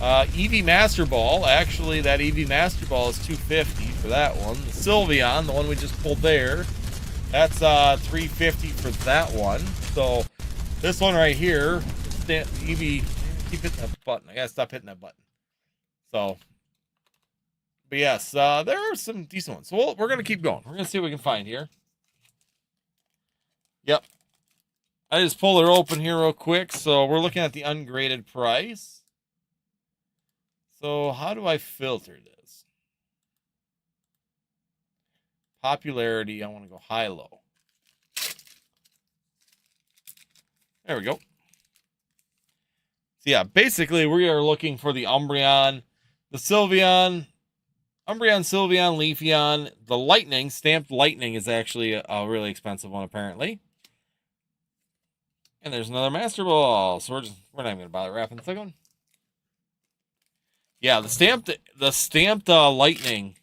Eevee Master Ball. Actually, that Eevee Master Ball is $250 for that one. The Sylveon, the one we just pulled there, that's $350 for that one. So this one right here, Eevee. Keep hitting that button. I gotta stop hitting that button. So, but yes, there are some decent ones. So we're gonna keep going. We're gonna see what we can find here. Yep. I just pulled it open here real quick. So we're looking at the ungraded price. So how do I filter this? Popularity. I want to go high-low. There we go. So yeah, basically we are looking for the Umbreon, the Sylveon, Sylveon, Leafeon. The Lightning, stamped Lightning, is actually a really expensive one apparently. And there's another Master Ball. So we're not even gonna bother wrapping the second one. Yeah, the stamped Lightning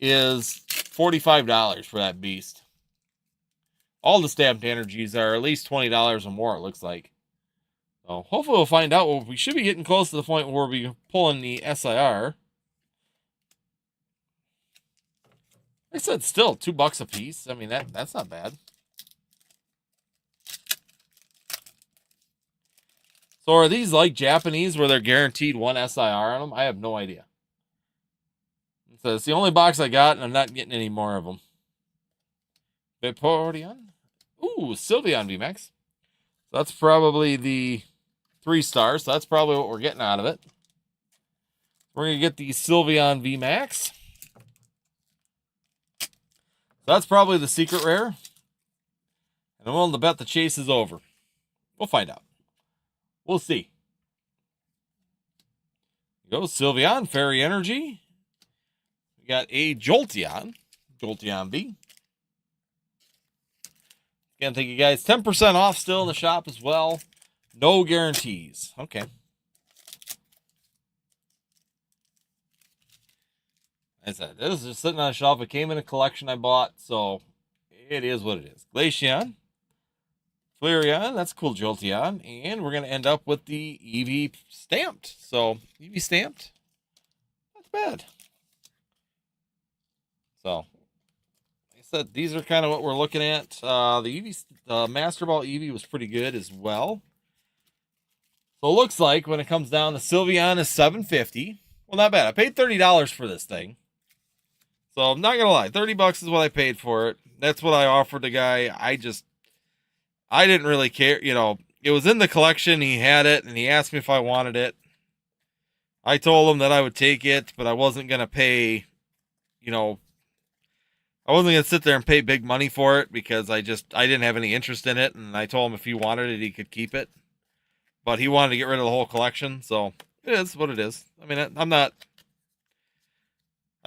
is $45 for that beast. All the stamped energies are at least $20 or more, it looks like. So hopefully we'll find out. We should be getting close to the point where we're pulling the SIR. I said still $2 a piece. I mean, that's not bad. So are these like Japanese where they're guaranteed one SIR on them? I have no idea. So it's the only box I got, and I'm not getting any more of them. Vaporeon. Ooh, Sylveon VMAX. So that's probably the 3 stars. So that's probably what we're getting out of it. We're going to get the Sylveon VMAX. So that's probably the secret rare. And I'm willing to bet the chase is over. We'll find out. We'll see. Here goes Sylveon, Fairy Energy. We got a Jolteon. Jolteon V. Again, thank you guys. 10% off still in the shop as well. No guarantees. Okay. I said, this is just sitting on a shelf. It came in a collection I bought, so it is what it is. Glaceon. Flareon, that's cool, Jolteon. And we're going to end up with the Eevee stamped. So, Eevee stamped. Not bad. So, like I said, these are kind of what we're looking at. The Eevee, Master Ball Eevee was pretty good as well. So, it looks like when it comes down, the Sylveon is $7.50. Well, not bad. I paid $30 for this thing. So, I'm not going to lie. $30 is what I paid for it. That's what I offered the guy. I didn't really care. You know, it was in the collection. He had it, and he asked me if I wanted it. I told him that I would take it, but I wasn't going to pay, you know, I wasn't going to sit there and pay big money for it because I didn't have any interest in it. And I told him if he wanted it, he could keep it. But he wanted to get rid of the whole collection. So it is what it is. I mean, I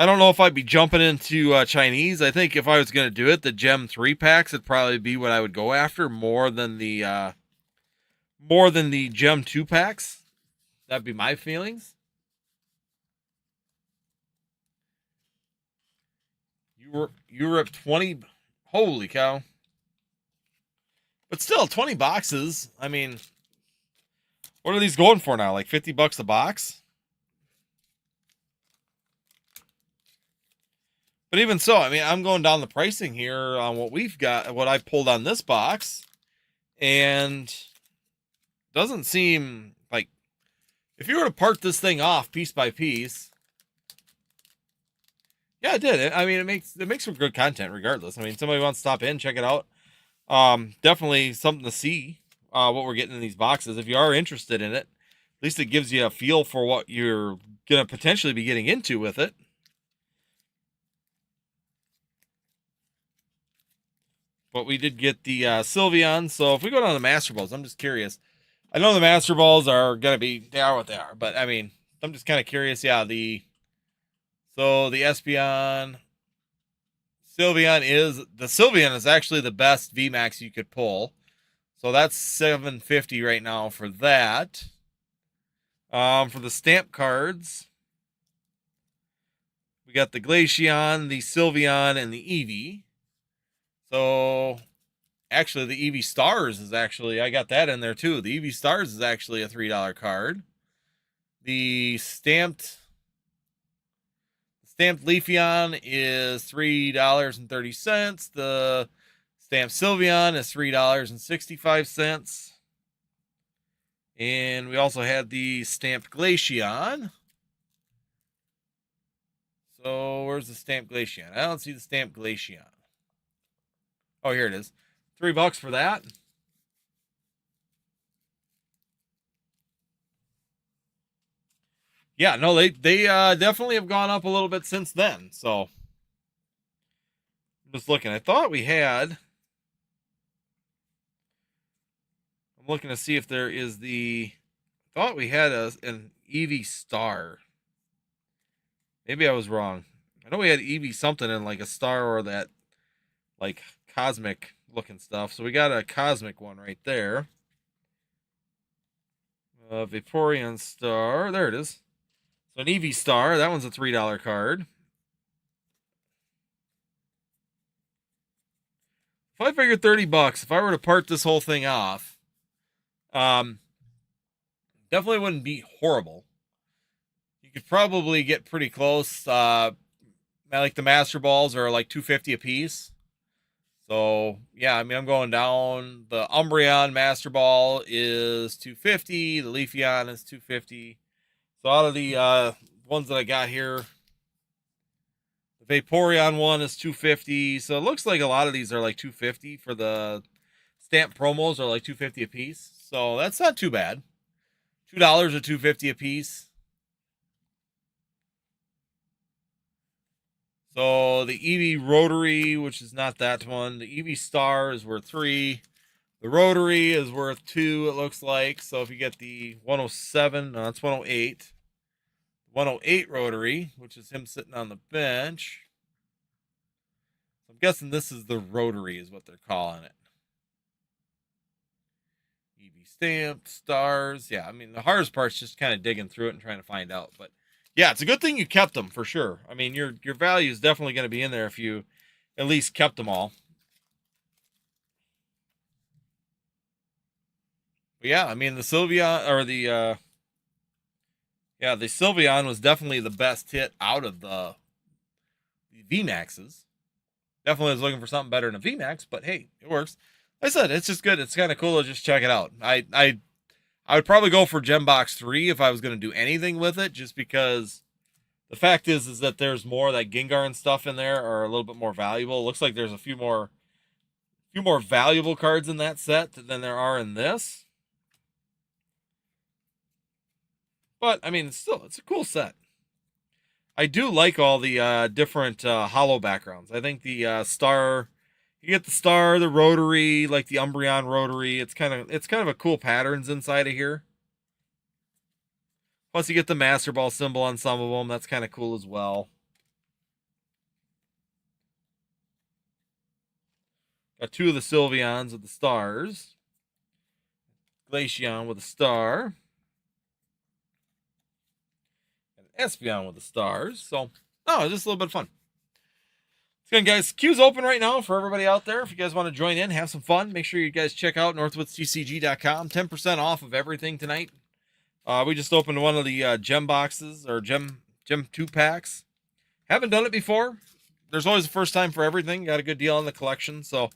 don't know if I'd be jumping into Chinese. I think if I was going to do it, the Gem 3 packs would probably be what I would go after more than the Gem 2 packs. That'd be my feelings. Europe 20. Holy cow. But still, 20 boxes. I mean, what are these going for now? Like $50 a box? But even so, I mean, I'm going down the pricing here on what we've got, what I pulled on this box, and doesn't seem like if you were to part this thing off piece by piece. Yeah, it did. I mean, it makes for good content regardless. I mean, somebody wants to stop in, check it out. Definitely something to see what we're getting in these boxes. If you are interested in it, at least it gives you a feel for what you're going to potentially be getting into with it. But we did get the Sylveon. So if we go down to the Master Balls, I'm just curious. I know the Master Balls are going to be, they are what they are. But, I mean, I'm just kind of curious. Yeah, the Espeon. Sylveon is actually the best VMAX you could pull. So that's $7.50 right now for that. For the stamp cards, we got the Glaceon, the Sylveon, and the Eevee. So, actually, the Eevee Stars is actually, I got that in there too. The Eevee Stars is actually a $3 card. The stamped Leafeon is $3.30. The stamped Sylveon is $3.65. And we also had the stamped Glaceon. So, where's the stamped Glaceon? I don't see the stamped Glaceon. Oh, here it is. $3 for that. Yeah, no, they definitely have gone up a little bit since then. So I'm just looking. I thought we had. I'm looking to see if there is the. I thought we had an Eevee Star. Maybe I was wrong. I know we had Eevee something in like a star or that like cosmic looking stuff. So we got a cosmic one right there. Vaporeon Star. There it is. So an Eevee Star. That one's a $3 card. If I figured $30, if I were to part this whole thing off, definitely wouldn't be horrible. You could probably get pretty close. like the Master Balls are like 250 a piece. So yeah, I mean I'm going down. The Umbreon Master Ball is 250. The Leafeon is 250. So out of the ones that I got here, the Vaporeon one is 250. So it looks like a lot of these are like 250 for the stamp promos are like 250 a piece. So that's not too bad. $2 or 250 a piece. So the Eevee Rotary, which is not that one, the Eevee Star is worth 3. The Rotary is worth 2, it looks like. So if you get the 107, no, that's 108. 108 Rotary, which is him sitting on the bench. I'm guessing this is the Rotary, is what they're calling it. Eevee Stamped, Stars. Yeah, I mean, the hardest part's just kind of digging through it and trying to find out. But yeah, it's a good thing you kept them for sure. I mean, your value is definitely going to be in there if you at least kept them all. But yeah, I mean the Sylveon or the Sylveon was definitely the best hit out of the VMAXs. Definitely was looking for something better than a VMAX, but hey, it works. Like I said, it's just good. It's kind of cool to just check it out. I would probably go for Gem Box 3 if I was going to do anything with it, just because the fact is that there's more of that Gengar and stuff in there are a little bit more valuable. It looks like there's a few more valuable cards in that set than there are in this. But I mean, it's a cool set. I do like all the different hollow backgrounds. I think the star, you get the star, the rotary, like the Umbreon rotary. It's kind of a cool patterns inside of here. Plus, you get the Master Ball symbol on some of them. That's kind of cool as well. Got 2 of the Sylveons with the stars. Glaceon with a star. And Espeon with the stars. So, oh, just a little bit of fun. Again, guys, queue's open right now for everybody out there. If you guys want to join in, have some fun, make sure you guys check out northwoodstcg.com. 10% off of everything tonight. We just opened one of the gem boxes or gem 2 packs. Haven't done it before. There's always a first time for everything. Got a good deal on the collection, so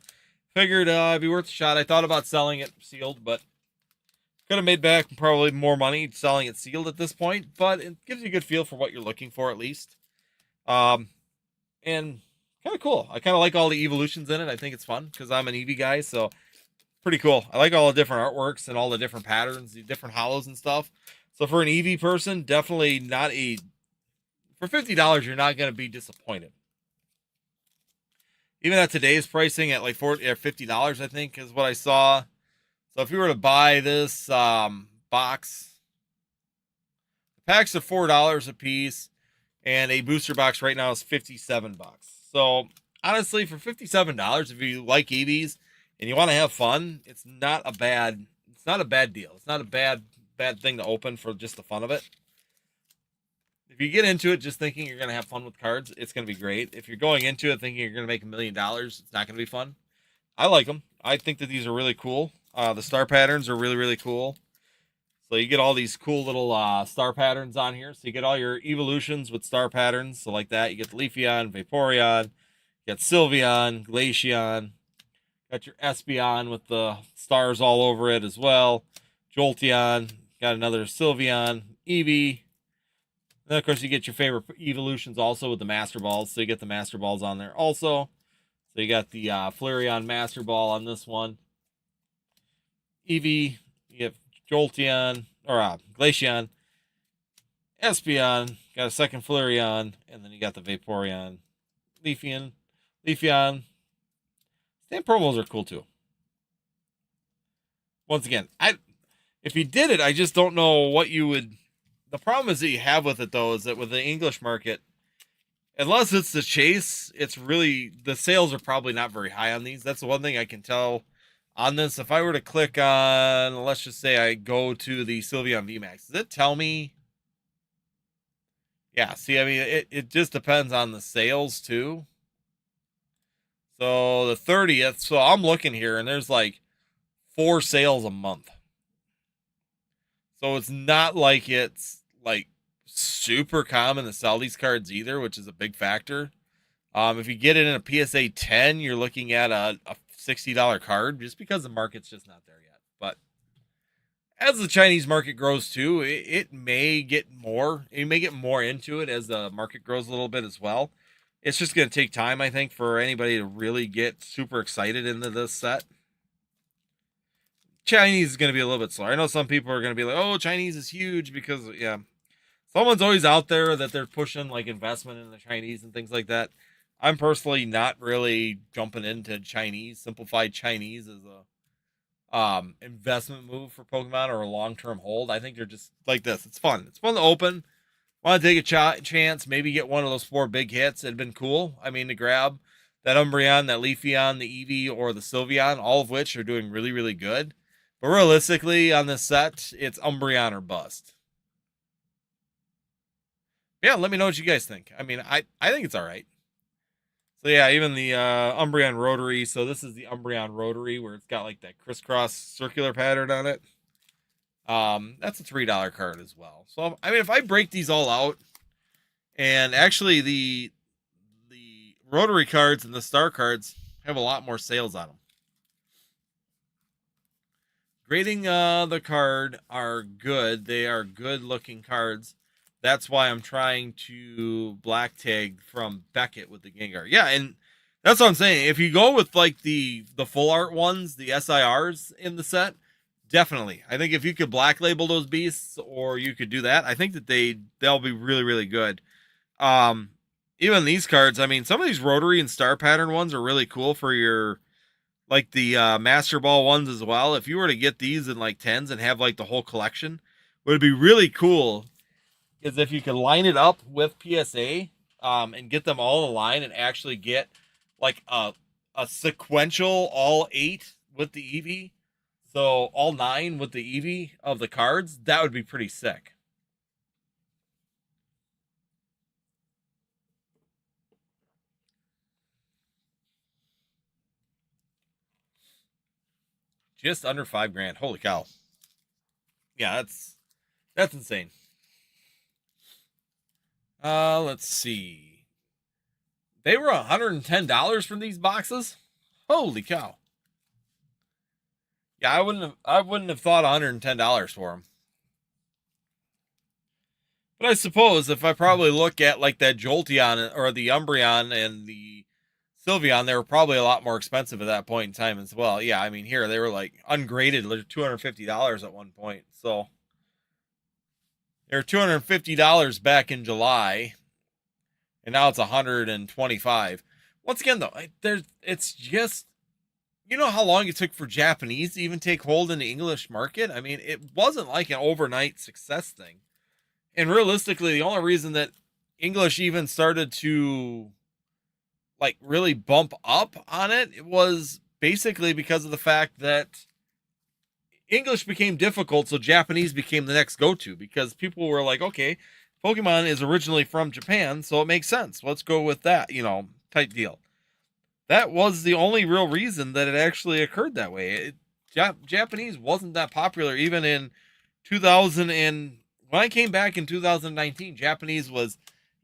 figured it'd be worth a shot. I thought about selling it sealed, but could have made back probably more money selling it sealed at this point. But it gives you a good feel for what you're looking for at least. And kind of cool. I kind of like all the evolutions in it. I think it's fun because I'm an Eevee guy, so pretty cool. I like all the different artworks and all the different patterns, the different hollows and stuff. So for an Eevee person, definitely not a... For $50, you're not going to be disappointed. Even at today's pricing at like $50, I think, is what I saw. So if you were to buy this box, the packs are $4 a piece, and a booster box right now is $57. So honestly, for $57, if you like Eevees and you want to have fun, it's not a bad deal. It's not a bad thing to open for just the fun of it. If you get into it just thinking you're going to have fun with cards, it's going to be great. If you're going into it thinking you're going to make $1 million, it's not going to be fun. I like them. I think that these are really cool. The star patterns are really, really cool. So you get all these cool little star patterns on here. So you get all your evolutions with star patterns. So like that, you get the Leafeon, Vaporeon, you got Sylveon, Glaceon. Got your Espeon with the stars all over it as well. Jolteon. Got another Sylveon, Eevee. And then, of course, you get your favorite evolutions also with the Master Balls. So you get the Master Balls on there also. So you got the Flareon Master Ball on this one. Eevee. You get Jolteon, or Glaceon. Espeon. Got a second Flareon. And then you got the Vaporeon. Leafeon. Stamp promos are cool too. Once again, if you did it, I just don't know what you would... The problem is that you have with it, though, is that with the English market, unless it's the chase, it's really... The sales are probably not very high on these. That's the one thing I can tell on this. If I were to click on... Let's just say I go to the Sylveon VMAX. Does it tell me... Yeah, see, I mean, it just depends on the sales, too. So the 30th, so I'm looking here, and there's like 4 sales a month. So it's not like it's like super common to sell these cards either, which is a big factor. If you get it in a PSA 10, you're looking at a $60 card just because the market's just not there yet. But as the Chinese market grows too, it may get more. You may get more into it as the market grows a little bit as well. It's just going to take time, I think, for anybody to really get super excited into this set. Chinese is going to be a little bit slower. I know some people are going to be like, "Oh, Chinese is huge," because yeah, someone's always out there that they're pushing like investment in the Chinese and things like that. I'm personally not really jumping into Chinese, simplified Chinese as a investment move for Pokemon or a long-term hold. I think they're just like this. It's fun. It's fun to open. Want to take a chance, maybe get one of those 4 big hits. It'd been cool. I mean, to grab that Umbreon, that Leafeon, the Eevee, or the Sylveon, all of which are doing really, really good. But realistically, on this set, it's Umbreon or bust. Yeah, let me know what you guys think. I mean, I think it's all right. So yeah, even the Umbreon Rotary. So this is the Umbreon Rotary where it's got like that crisscross circular pattern on it. That's a $3 card as well. So I mean, if I break these all out, and actually the Rotary cards and the Star cards have a lot more sales on them. Grading the card are good. They are good looking cards. That's why I'm trying to black tag from Beckett with the Gengar. Yeah, and that's what I'm saying. If you go with like the full art ones, the SIRs in the set, definitely. I think if you could black label those beasts or you could do that, I think that they'll be really, really good. Even these cards, I mean, some of these Rotary and Star Pattern ones are really cool for your like the Master Ball ones as well. If you were to get these in like 10s and have like the whole collection, would be really cool is if you could line it up with PSA and get them all in a line and actually get like a sequential all 8 with the Eevee. So all 9 with the Eevee of the cards, that would be pretty sick. Just under $5,000. Holy cow. Yeah, that's insane. Let's see. They were $110 from these boxes. Holy cow. Yeah, I wouldn't have thought $110 for them. But I suppose if I probably look at like that Jolteon or the Umbreon and the Sylveon, they were probably a lot more expensive at that point in time as well. Yeah, I mean here they were like ungraded, $250 at one point. So they were $250 back in July, and now it's $125. Once again, though, it's just, you know how long it took for Japanese to even take hold in the English market. I mean, it wasn't like an overnight success thing. And realistically, the only reason that English even started to like really bump up on it was basically because of the fact that English became difficult, so Japanese became the next go-to because people were like, okay, Pokemon is originally from Japan, so it makes sense. Let's go with that, type deal. That was the only real reason that it actually occurred that way. Japanese wasn't that popular even in 2000 and when I came back in 2019, Japanese was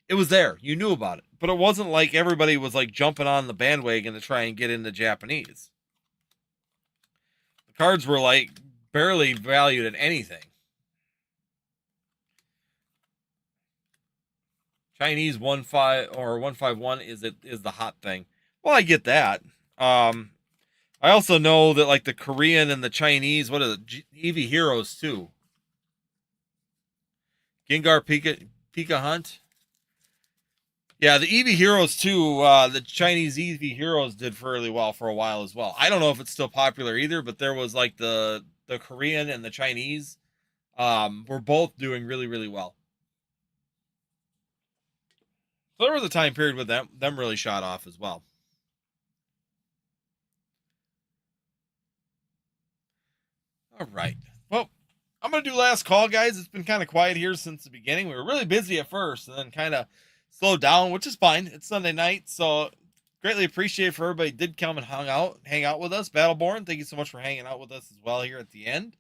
there. You knew about it, but it wasn't like everybody was like jumping on the bandwagon to try and get into Japanese. The cards were like barely valued at anything. Chinese 151 is the hot thing. Well, I get that. I also know that like the Korean and the Chinese, what is it? Eevee Heroes too. Gengar Pika Hunt. Yeah, the Eevee Heroes too. The Chinese Eevee Heroes did fairly well for a while as well. I don't know if it's still popular either, but there was like the Korean and the Chinese were both doing really, really well. So there was a time period with them really shot off as well. All right. Well, I'm going to do last call, guys. It's been kind of quiet here since the beginning. We were really busy at first and then kind of slowed down, which is fine. It's Sunday night, so greatly appreciate for everybody did come and hang out with us. Battleborn, thank you so much for hanging out with us as well here at the end.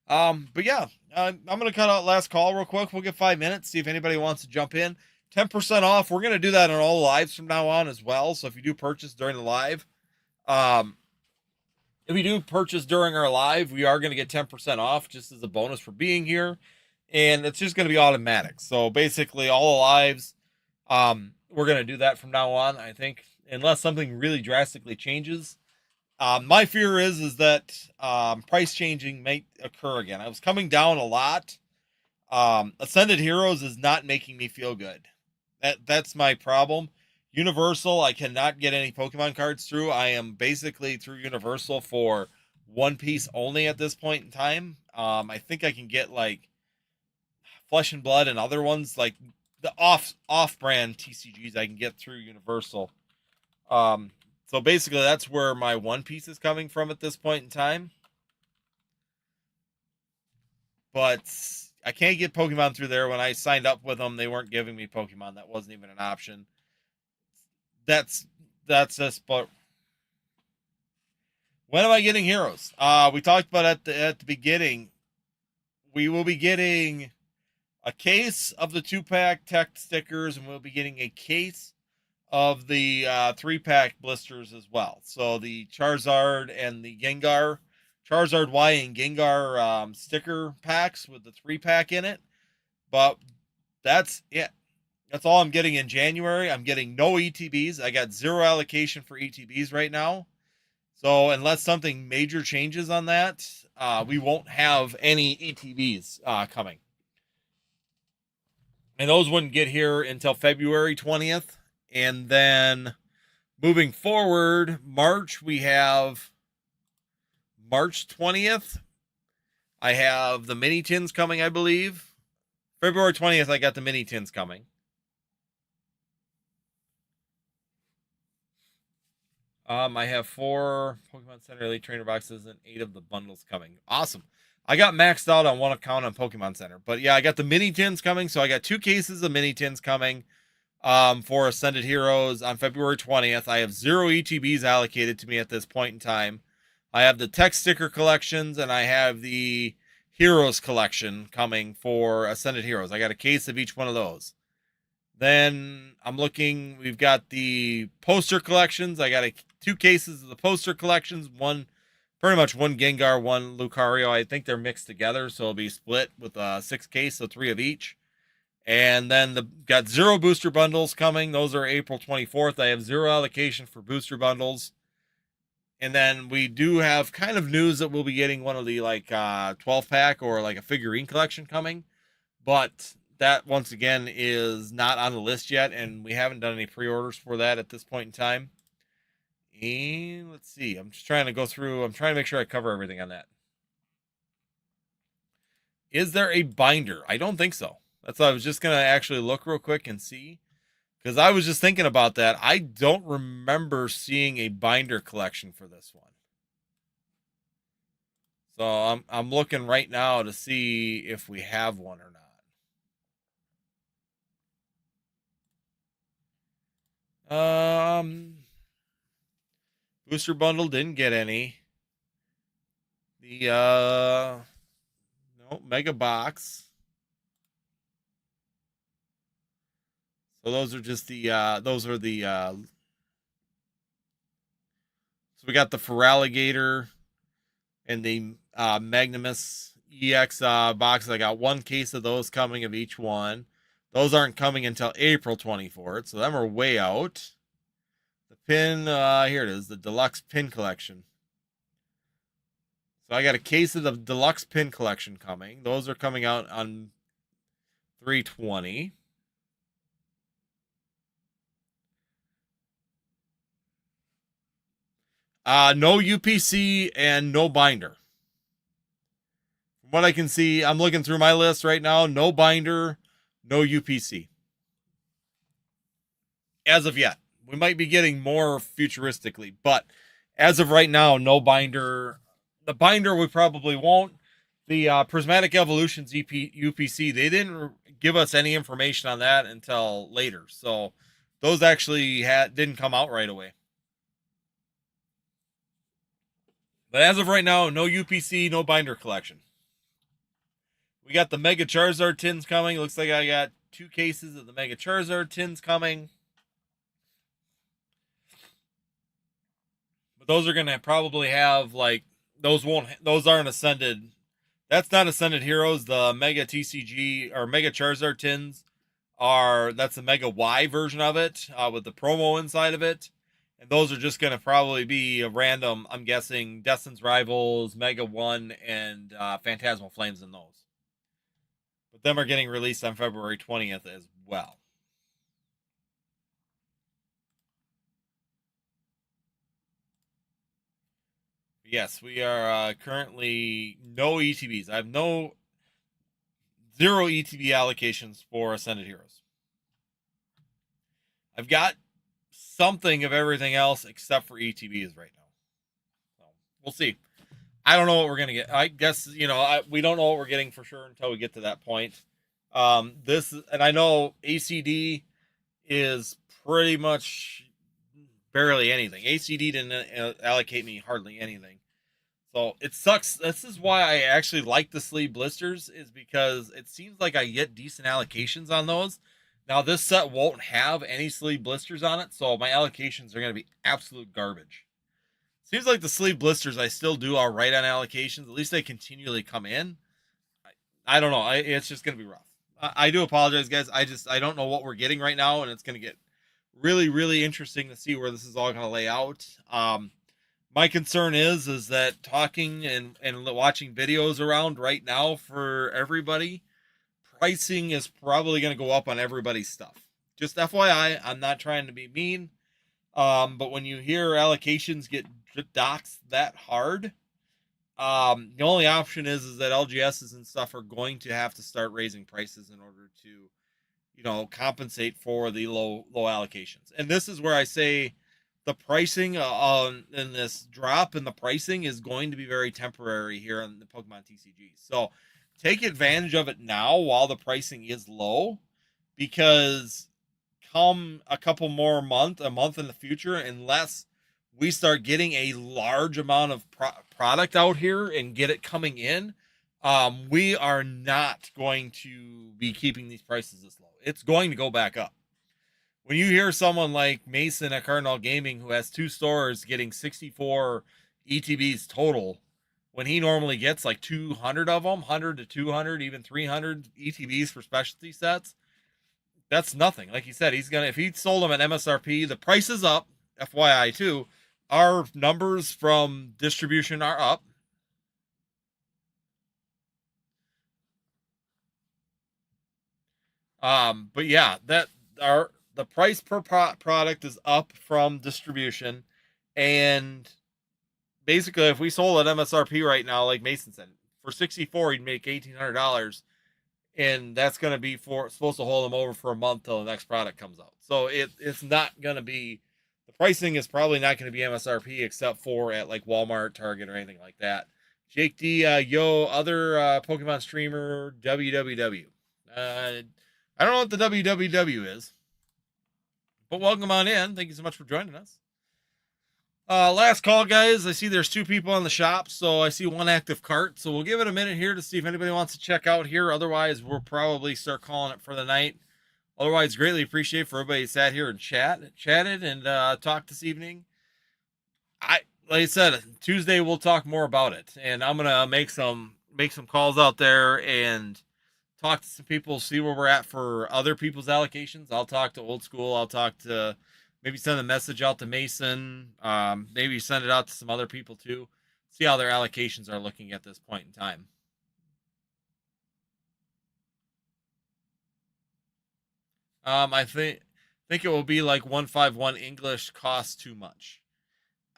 But yeah, I'm going to cut out last call real quick. We'll get 5 minutes, see if anybody wants to jump in. 10% off. We're going to do that on all lives from now on as well. So if you do purchase during the live, um, if you do purchase during our live, we are going to get 10% off just as a bonus for being here. And it's just going to be automatic. So basically, all the lives, we're going to do that from now on, I think, unless something really drastically changes. My fear is that price changing might occur again. I was coming down a lot. Ascended Heroes is not making me feel good. That's my problem. Universal, I cannot get any Pokemon cards through. I am basically through Universal for One Piece only at this point in time. I think I can get like Flesh and Blood and other ones like the off-brand TCGs I can get through Universal. So basically that's where my One Piece is coming from at this point in time. But I can't get Pokemon through there. When I signed up with them, they weren't giving me Pokemon. That wasn't even an option. That's just. But when am I getting heroes? We talked about at the beginning. We will be getting a case of the 2-pack tech stickers, and we'll be getting a case of the 3-pack blisters as well. So the Charizard and the Gengar, Charizard Y and Gengar sticker packs with the 3-pack in it. But that's it. That's all I'm getting in January. I'm getting no ETBs. I got 0 allocation for ETBs right now. So unless something major changes on that, we won't have any ETBs coming. And those wouldn't get here until February 20th. And then moving forward, March, we have March 20th. I have the mini tins coming, I believe. February 20th, I got the mini tins coming. I have 4 Pokemon Center Elite Trainer boxes and 8 of the bundles coming. Awesome. I got maxed out on one account on Pokemon Center. But yeah, I got the mini tins coming. So I got 2 cases of mini tins coming for Ascended Heroes on February 20th. I have 0 ETBs allocated to me at this point in time. I have the tech sticker collections and I have the Heroes collection coming for Ascended Heroes. I got a case of each one of those. Then I'm looking, we've got the poster collections. I got 2 cases of the poster collections. Pretty much one Gengar, one Lucario. I think they're mixed together, so it'll be split with a 6 case, so 3 of each. And then got 0 booster bundles coming. Those are April 24th. I have 0 allocation for booster bundles. And then we do have kind of news that we'll be getting one of the 12-pack or like a figurine collection coming. But that, once again, is not on the list yet, and we haven't done any pre-orders for that at this point in time. And let's see. I'm just trying to go through. I'm trying to make sure I cover everything on that. Is there a binder? I don't think so. That's why I was just going to actually look real quick and see. Because I was just thinking about that. I don't remember seeing a binder collection for this one. So I'm looking right now to see if we have one or not. Booster bundle didn't get any. The no mega box. So those are just the so we got the Feraligatr and the Magnus EX box. I got 1 case of those coming of each one. Those aren't coming until April 24th, so them are way out. The pin, here it is, the deluxe pin collection. So I got a case of the deluxe pin collection coming. Those are coming out on 3/20. No UPC and no binder. From what I can see, I'm looking through my list right now. No binder, no UPC. As of yet. We might be getting more futuristically, but as of right now, no binder. The binder we probably won't. The Prismatic Evolutions UPC, they didn't give us any information on that until later. So those actually didn't come out right away. But as of right now, no UPC, no binder collection. We got the Mega Charizard tins coming. Looks like I got 2 cases of the Mega Charizard tins coming. But those are going to probably have, like, those aren't Ascended. That's not Ascended Heroes. The Mega TCG or Mega Charizard tins that's the Mega Y version of it with the promo inside of it. And those are just going to probably be a random, I'm guessing, Destin's Rivals, Mega 1, and Phantasmal Flames in those. But them are getting released on February 20th as well. Yes, we are currently no ETBs. I have zero ETB allocations for Ascended Heroes. I've got something of everything else except for ETBs right now. So we'll see. I don't know what we're going to get. I guess, we don't know what we're getting for sure until we get to that point. And I know ACD is pretty much barely anything. ACD didn't allocate me hardly anything. So it sucks. This is why I actually like the sleeve blisters, is because it seems like I get decent allocations on those. Now, this set won't have any sleeve blisters on it, so my allocations are going to be absolute garbage. Seems like the sleeve blisters, I still do all right on allocations. At least they continually come in. I don't know. It's just going to be rough. I do apologize, guys. I don't know what we're getting right now, and it's going to get really, really interesting to see where this is all going to lay out. My concern is that talking and watching videos around right now for everybody, pricing is probably going to go up on everybody's stuff. Just FYI, I'm not trying to be mean, but when you hear allocations get doxed that hard, the only option is that LGSs and stuff are going to have to start raising prices in order to, compensate for the low allocations. And this is where I say the pricing in this drop in the pricing is going to be very temporary here on the Pokemon TCG. So take advantage of it now while the pricing is low, because come a couple more a month in the future, unless we start getting a large amount of product out here and get it coming in, we are not going to be keeping these prices this low. It's going to go back up. When you hear someone like Mason at Cardinal Gaming, who has 2 stores, getting 64 ETBs total, when he normally gets like 200 of them, 100 to 200, even 300 ETBs for specialty sets, that's nothing. Like he said, if he sold them at MSRP, the price is up, FYI too. Our numbers from distribution are up. But yeah, the price per product is up from distribution, and basically, if we sold at MSRP right now, like Mason said, for 64, he'd make $1,800, and that's going to be supposed to hold him over for a month till the next product comes out. So it's not going to be, the pricing is probably not going to be MSRP except for at like Walmart, Target, or anything like that. Jake D, other Pokemon streamer, WWW. I don't know what the WWW is, but welcome on in. Thank you so much for joining us. Last call, guys. I see there's 2 people on the shop, so I see 1 active cart. So we'll give it a minute here to see if anybody wants to check out here. Otherwise, we'll probably start calling it for the night. Otherwise, greatly appreciate for everybody who sat here and chatted and talked this evening. Like I said, Tuesday we'll talk more about it, and I'm gonna make some calls out there and talk to some people, see where we're at for other people's allocations. I'll talk to Old School. I'll talk to, maybe send a message out to Mason. Maybe send it out to some other people too. See how their allocations are looking at this point in time. I think it will be like 151 English costs too much.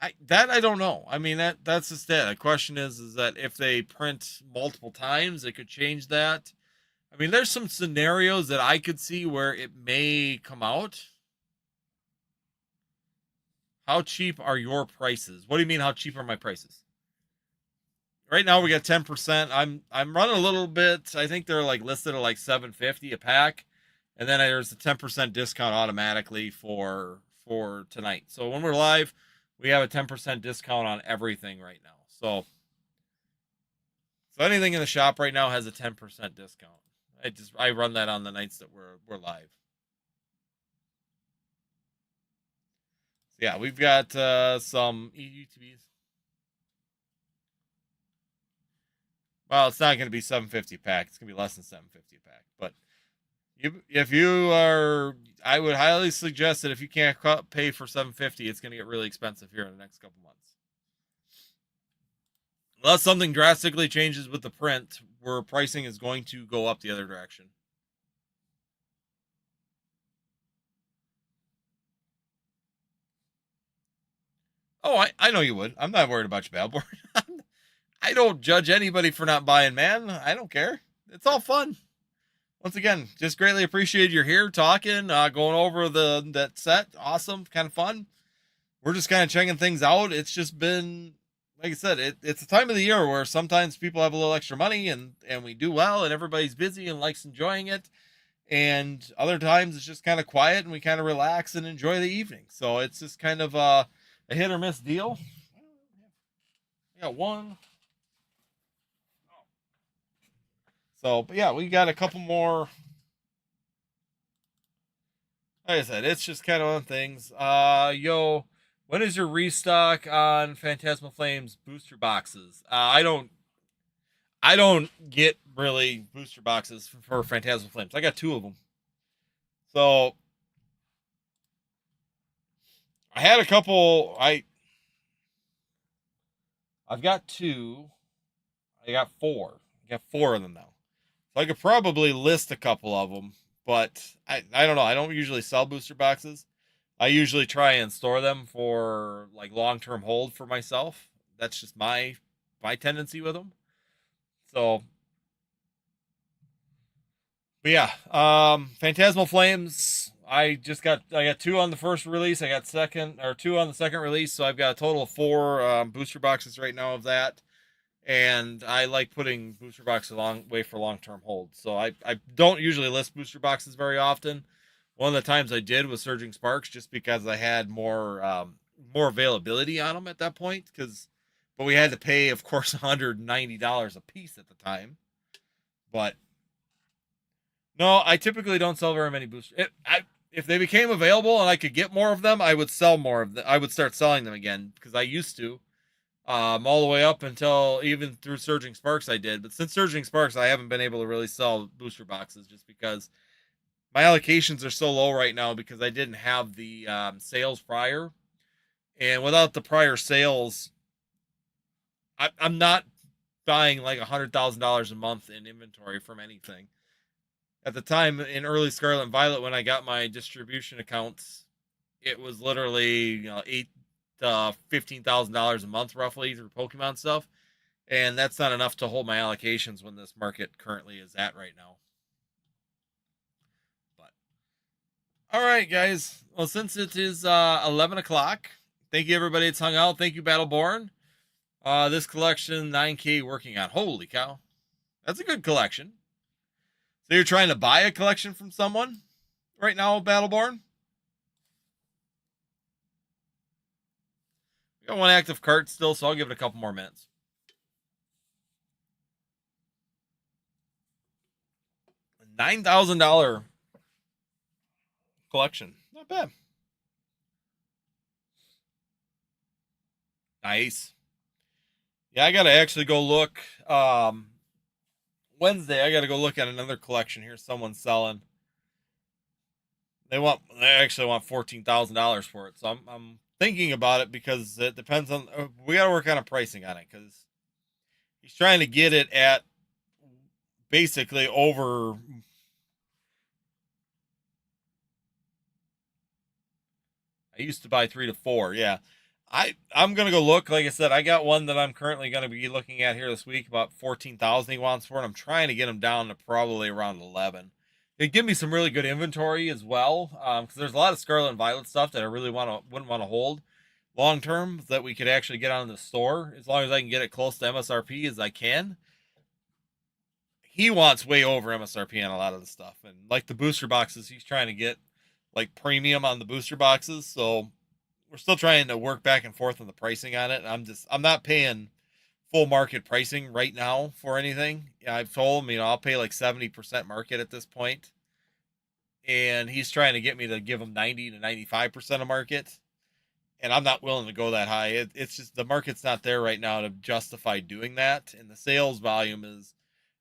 I don't know. I mean, that's just it. The question is that if they print multiple times, it could change that. I mean, there's some scenarios that I could see where it may come out. How cheap are your prices? What do you mean, how cheap are my prices? Right now we got 10%. I'm running a little bit. I think they're like listed at like $7.50 a pack. And then there's a 10% discount automatically for tonight. So when we're live, we have a 10% discount on everything right now. So anything in the shop right now has a 10% discount. I run that on the nights that we're live. So yeah, we've got some EUTBs. Well, it's not going to be 750 pack. It's going to be less than 750 pack. But if you are, I would highly suggest that if you can't pay for 750, it's going to get really expensive here in the next couple months. Unless something drastically changes with the print, where pricing is going to go up the other direction. Oh, I know you would. I'm not worried about your Battleborn. I don't judge anybody for not buying, man. I don't care. It's all fun. Once again, just greatly appreciate you're here talking, going over that set. Awesome, kind of fun. We're just kind of checking things out. It's just been, like I said, it's a time of the year where sometimes people have a little extra money and we do well and everybody's busy and likes enjoying it. And other times it's just kind of quiet and we kind of relax and enjoy the evening. So it's just kind of a hit or miss deal. I got one. So, but yeah, we got a couple more. Like I said, it's just kind of on things. Yo, when is your restock on Phantasmal Flames booster boxes? I don't get really booster boxes for Phantasmal Flames. I got 2 of them. So I had a couple. I've got 2. I got 4. I got 4 of them now. So I could probably list a couple of them, but I don't know. I don't usually sell booster boxes. I usually try and store them for like long-term hold for myself. That's just my tendency with them. So, but yeah, Phantasmal Flames. I got 2 on the first release. I got 2 on the second release. So I've got a total of 4 booster boxes right now of that. And I like putting booster boxes away for long-term hold. So I don't usually list booster boxes very often. One of the times I did was Surging Sparks, just because I had more availability on them at that point. But we had to pay, of course, $190 a piece at the time. But no, I typically don't sell very many boosters. If they became available and I could get more of them, I would sell more of them. I would start selling them again, because I used to. All the way up until even through Surging Sparks I did. But since Surging Sparks, I haven't been able to really sell booster boxes, just because my allocations are so low right now because I didn't have the sales prior. And without the prior sales, I'm not buying like $100,000 a month in inventory from anything. At the time in early Scarlet and Violet, when I got my distribution accounts, it was literally $15,000 a month roughly through Pokemon stuff, and that's not enough to hold my allocations when this market currently is at right now. But all right, guys. Well, since it is 11 o'clock, thank you everybody that's hung out. Thank you, Battleborn. This collection 9K working on. Holy cow, that's a good collection. So you're trying to buy a collection from someone right now, Battleborn? Got 1 active cart still, so I'll give it a couple more minutes. $9,000 collection. Not bad. Nice. Yeah, I got to actually go look. Wednesday, I got to go look at another collection here. Someone's selling. They actually want $14,000 for it. So I'm thinking about it, because it depends on. We got to work on a pricing on it, because he's trying to get it at basically over. I used to buy 3 to 4. Yeah. I'm gonna go look. Like I said, I got one that I'm currently gonna be looking at here this week. About 14,000 he wants for it. I'm trying to get him down to probably around 11. It'd give me some really good inventory as well, because there's a lot of Scarlet and Violet stuff that I really wouldn't want to hold long term, that we could actually get on the store, as long as I can get it close to MSRP as I can. He wants way over MSRP on a lot of the stuff, and like the booster boxes, he's trying to get like premium on the booster boxes. So we're still trying to work back and forth on the pricing on it. I'm not paying full market pricing right now for anything. I've told him, I'll pay like 70% market at this point, and he's trying to get me to give him 90 to 95% of market, and I'm not willing to go that high. It's just the market's not there right now to justify doing that, and the sales volume is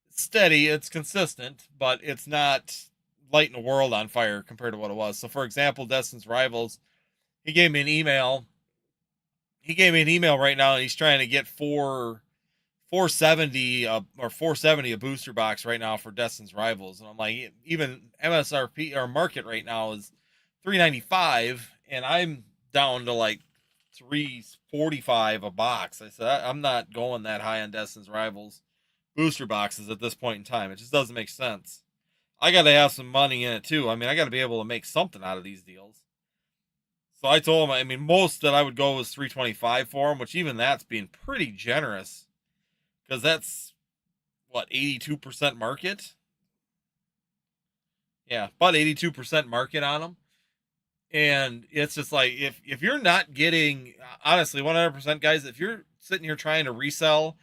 steady, it's consistent, but it's not lighting the world on fire compared to what it was. So, for example, Destin's Rivals, he gave me an email. He gave me an email right now, and he's trying to get 470 or 470 a booster box right now for Destin's Rivals, and I'm like, even MSRP or market right now is 395, and I'm down to like 345 a box. I said I'm not going that high on Destin's Rivals booster boxes at this point in time. It just doesn't make sense. I got to have some money in it too. I mean, I got to be able to make something out of these deals. So I told him, I mean, most that I would go was 325 for him, which even that's being pretty generous, because that's what, 82% market. Yeah, about 82% market on them. And it's just like, if you're not getting, honestly, 100% guys, if you're sitting here trying to resell,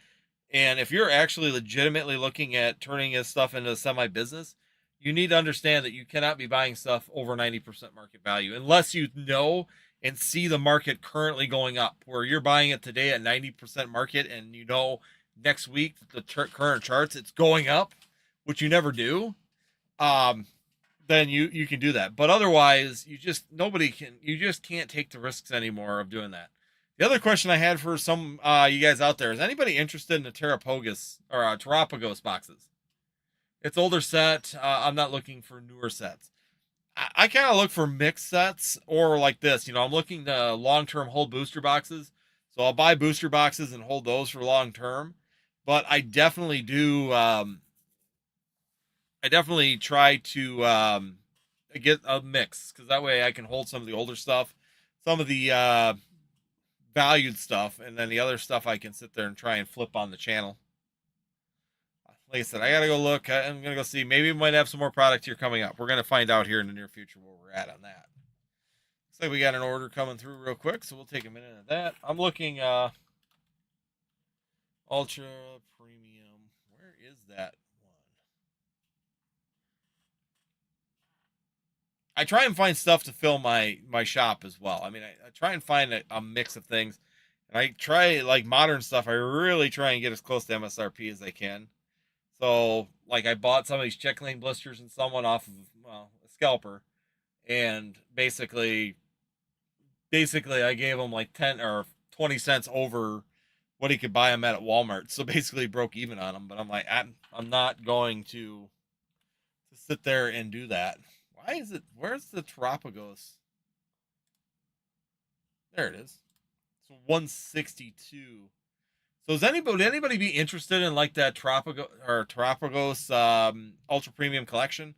and if you're actually legitimately looking at turning this stuff into a semi business, you need to understand that you cannot be buying stuff over 90% market value unless you know and see the market currently going up, where you're buying it today at 90% market, and you know next week the current charts it's going up, which you never do. Then you can do that. But otherwise, you just can't take the risks anymore of doing that. The other question I had for some you guys out there, is anybody interested in the Terrapagos or Terrapagos boxes? It's older set. I'm not looking for newer sets. I kind of look for mixed sets, or like this. I'm looking to long-term hold booster boxes. So I'll buy booster boxes and hold those for long-term. But I definitely do. I definitely try to get a mix, because that way I can hold some of the older stuff, some of the valued stuff, and then the other stuff I can sit there and try and flip on the channel. Like I said, I gotta go look. I'm gonna go see. Maybe we might have some more product here coming up. We're gonna find out here in the near future where we're at on that. Looks like we got an order coming through real quick, so we'll take a minute at that. I'm looking ultra premium. Where is that one? I try and find stuff to fill my shop as well. I mean, I try and find a mix of things, and I try, like modern stuff, I really try and get as close to MSRP as I can. So, like, I bought some of these check lane blisters and someone off of, well, a scalper, and basically I gave him like 10 or 20 cents over what he could buy them at Walmart. So basically broke even on them. But I'm like, I'm not going to sit there and do that. Why is it? Where's the Terrapagos? There it is. So 162. So does anybody be interested in like that Terrapagos Ultra Premium collection?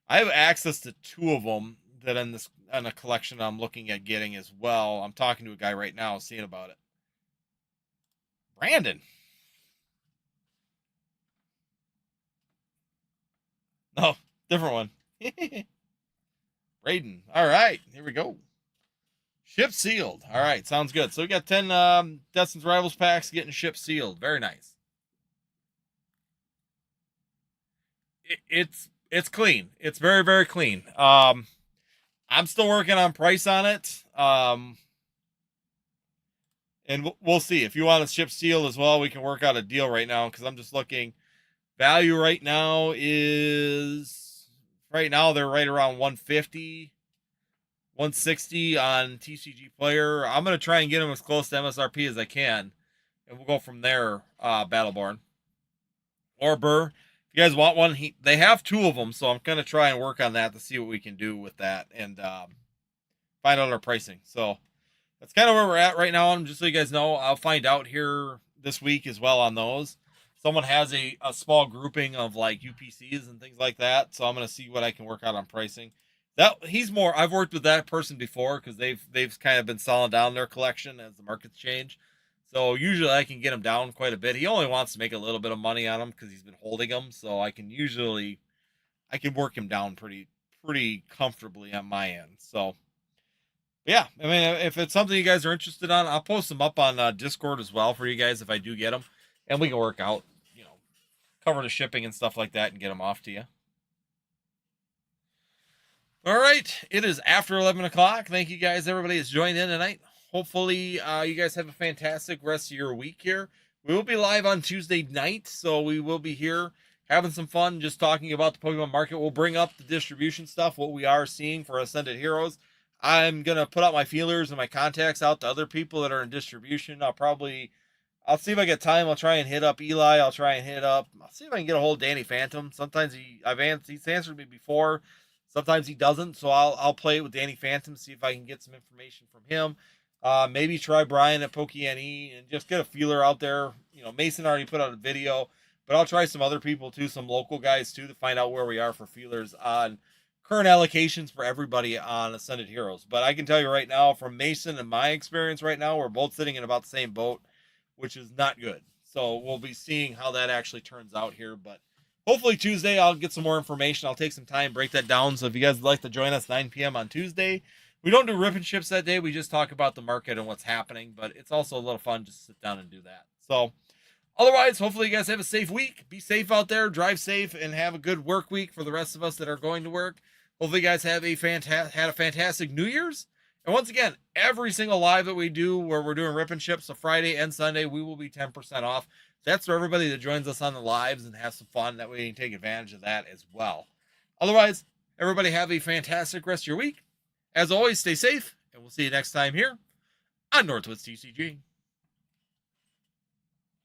I have access to two of them that in a collection I'm looking at getting as well. I'm talking to a guy right now, seeing about it. Brandon. No, different one. Braden. All right, here we go. Ship sealed. All right, sounds good. So we got 10 Destin's Rivals packs getting ship sealed. Very nice. It's clean. It's very, very clean. I'm still working on price on it. And we'll see. If you want to ship sealed as well, we can work out a deal right now, because I'm just looking. Value right now they're right around 150. 160 on TCG Player. I'm going to try and get them as close to MSRP as I can, and we'll go from there, Battleborn. Or Burr. If you guys want one, they have two of them, so I'm going to try and work on that to see what we can do with that, and find out our pricing. So that's kind of where we're at right now. And just so you guys know, I'll find out here this week as well on those. Someone has a small grouping of like UPCs and things like that, so I'm going to see what I can work out on pricing. I've worked with that person before, because they've kind of been selling down their collection as the markets change. So usually I can get him down quite a bit. He only wants to make a little bit of money on them because he's been holding them. So I can work him down pretty comfortably on my end. So yeah, I mean, if it's something you guys are interested on, I'll post them up on Discord as well for you guys if I do get them. and we can work out, cover the shipping and stuff like that and get them off to you. All right, it is after 11 o'clock. Thank you guys, everybody that's joined in tonight. Hopefully, you guys have a fantastic rest of your week here. We will be live on Tuesday night, so we will be here having some fun, just talking about the Pokemon market. We'll bring up the distribution stuff, what we are seeing for Ascended Heroes. I'm going to put out my feelers and my contacts out to other people that are in distribution. I'll see if I get time. I'll try and hit up Eli. I'll see if I can get a hold of Danny Phantom. Sometimes he's answered me before. Sometimes he doesn't, so I'll play it with Danny Phantom, see if I can get some information from him. Maybe try Brian at PokeNE and just get a feeler out there. Mason already put out a video, but I'll try some other people too, some local guys too, to find out where we are for feelers on current allocations for everybody on Ascended Heroes. But I can tell you right now, from Mason and my experience right now, we're both sitting in about the same boat, which is not good. So we'll be seeing how that actually turns out here, but hopefully Tuesday I'll get some more information. I'll take some time, break that down. So if you guys would like to join us 9 p.m. on Tuesday, we don't do rip and ships that day. We just talk about the market and what's happening, but it's also a little fun just to sit down and do that. So otherwise, hopefully you guys have a safe week. Be safe out there, drive safe, and have a good work week for the rest of us that are going to work. Hopefully you guys have had a fantastic New Year's. And once again, every single live that we do where we're doing rip and ships, so Friday and Sunday, we will be 10% off. That's for everybody that joins us on the lives and have some fun. That way you can take advantage of that as well. Otherwise, everybody have a fantastic rest of your week. As always, stay safe, and we'll see you next time here on Northwoods TCG.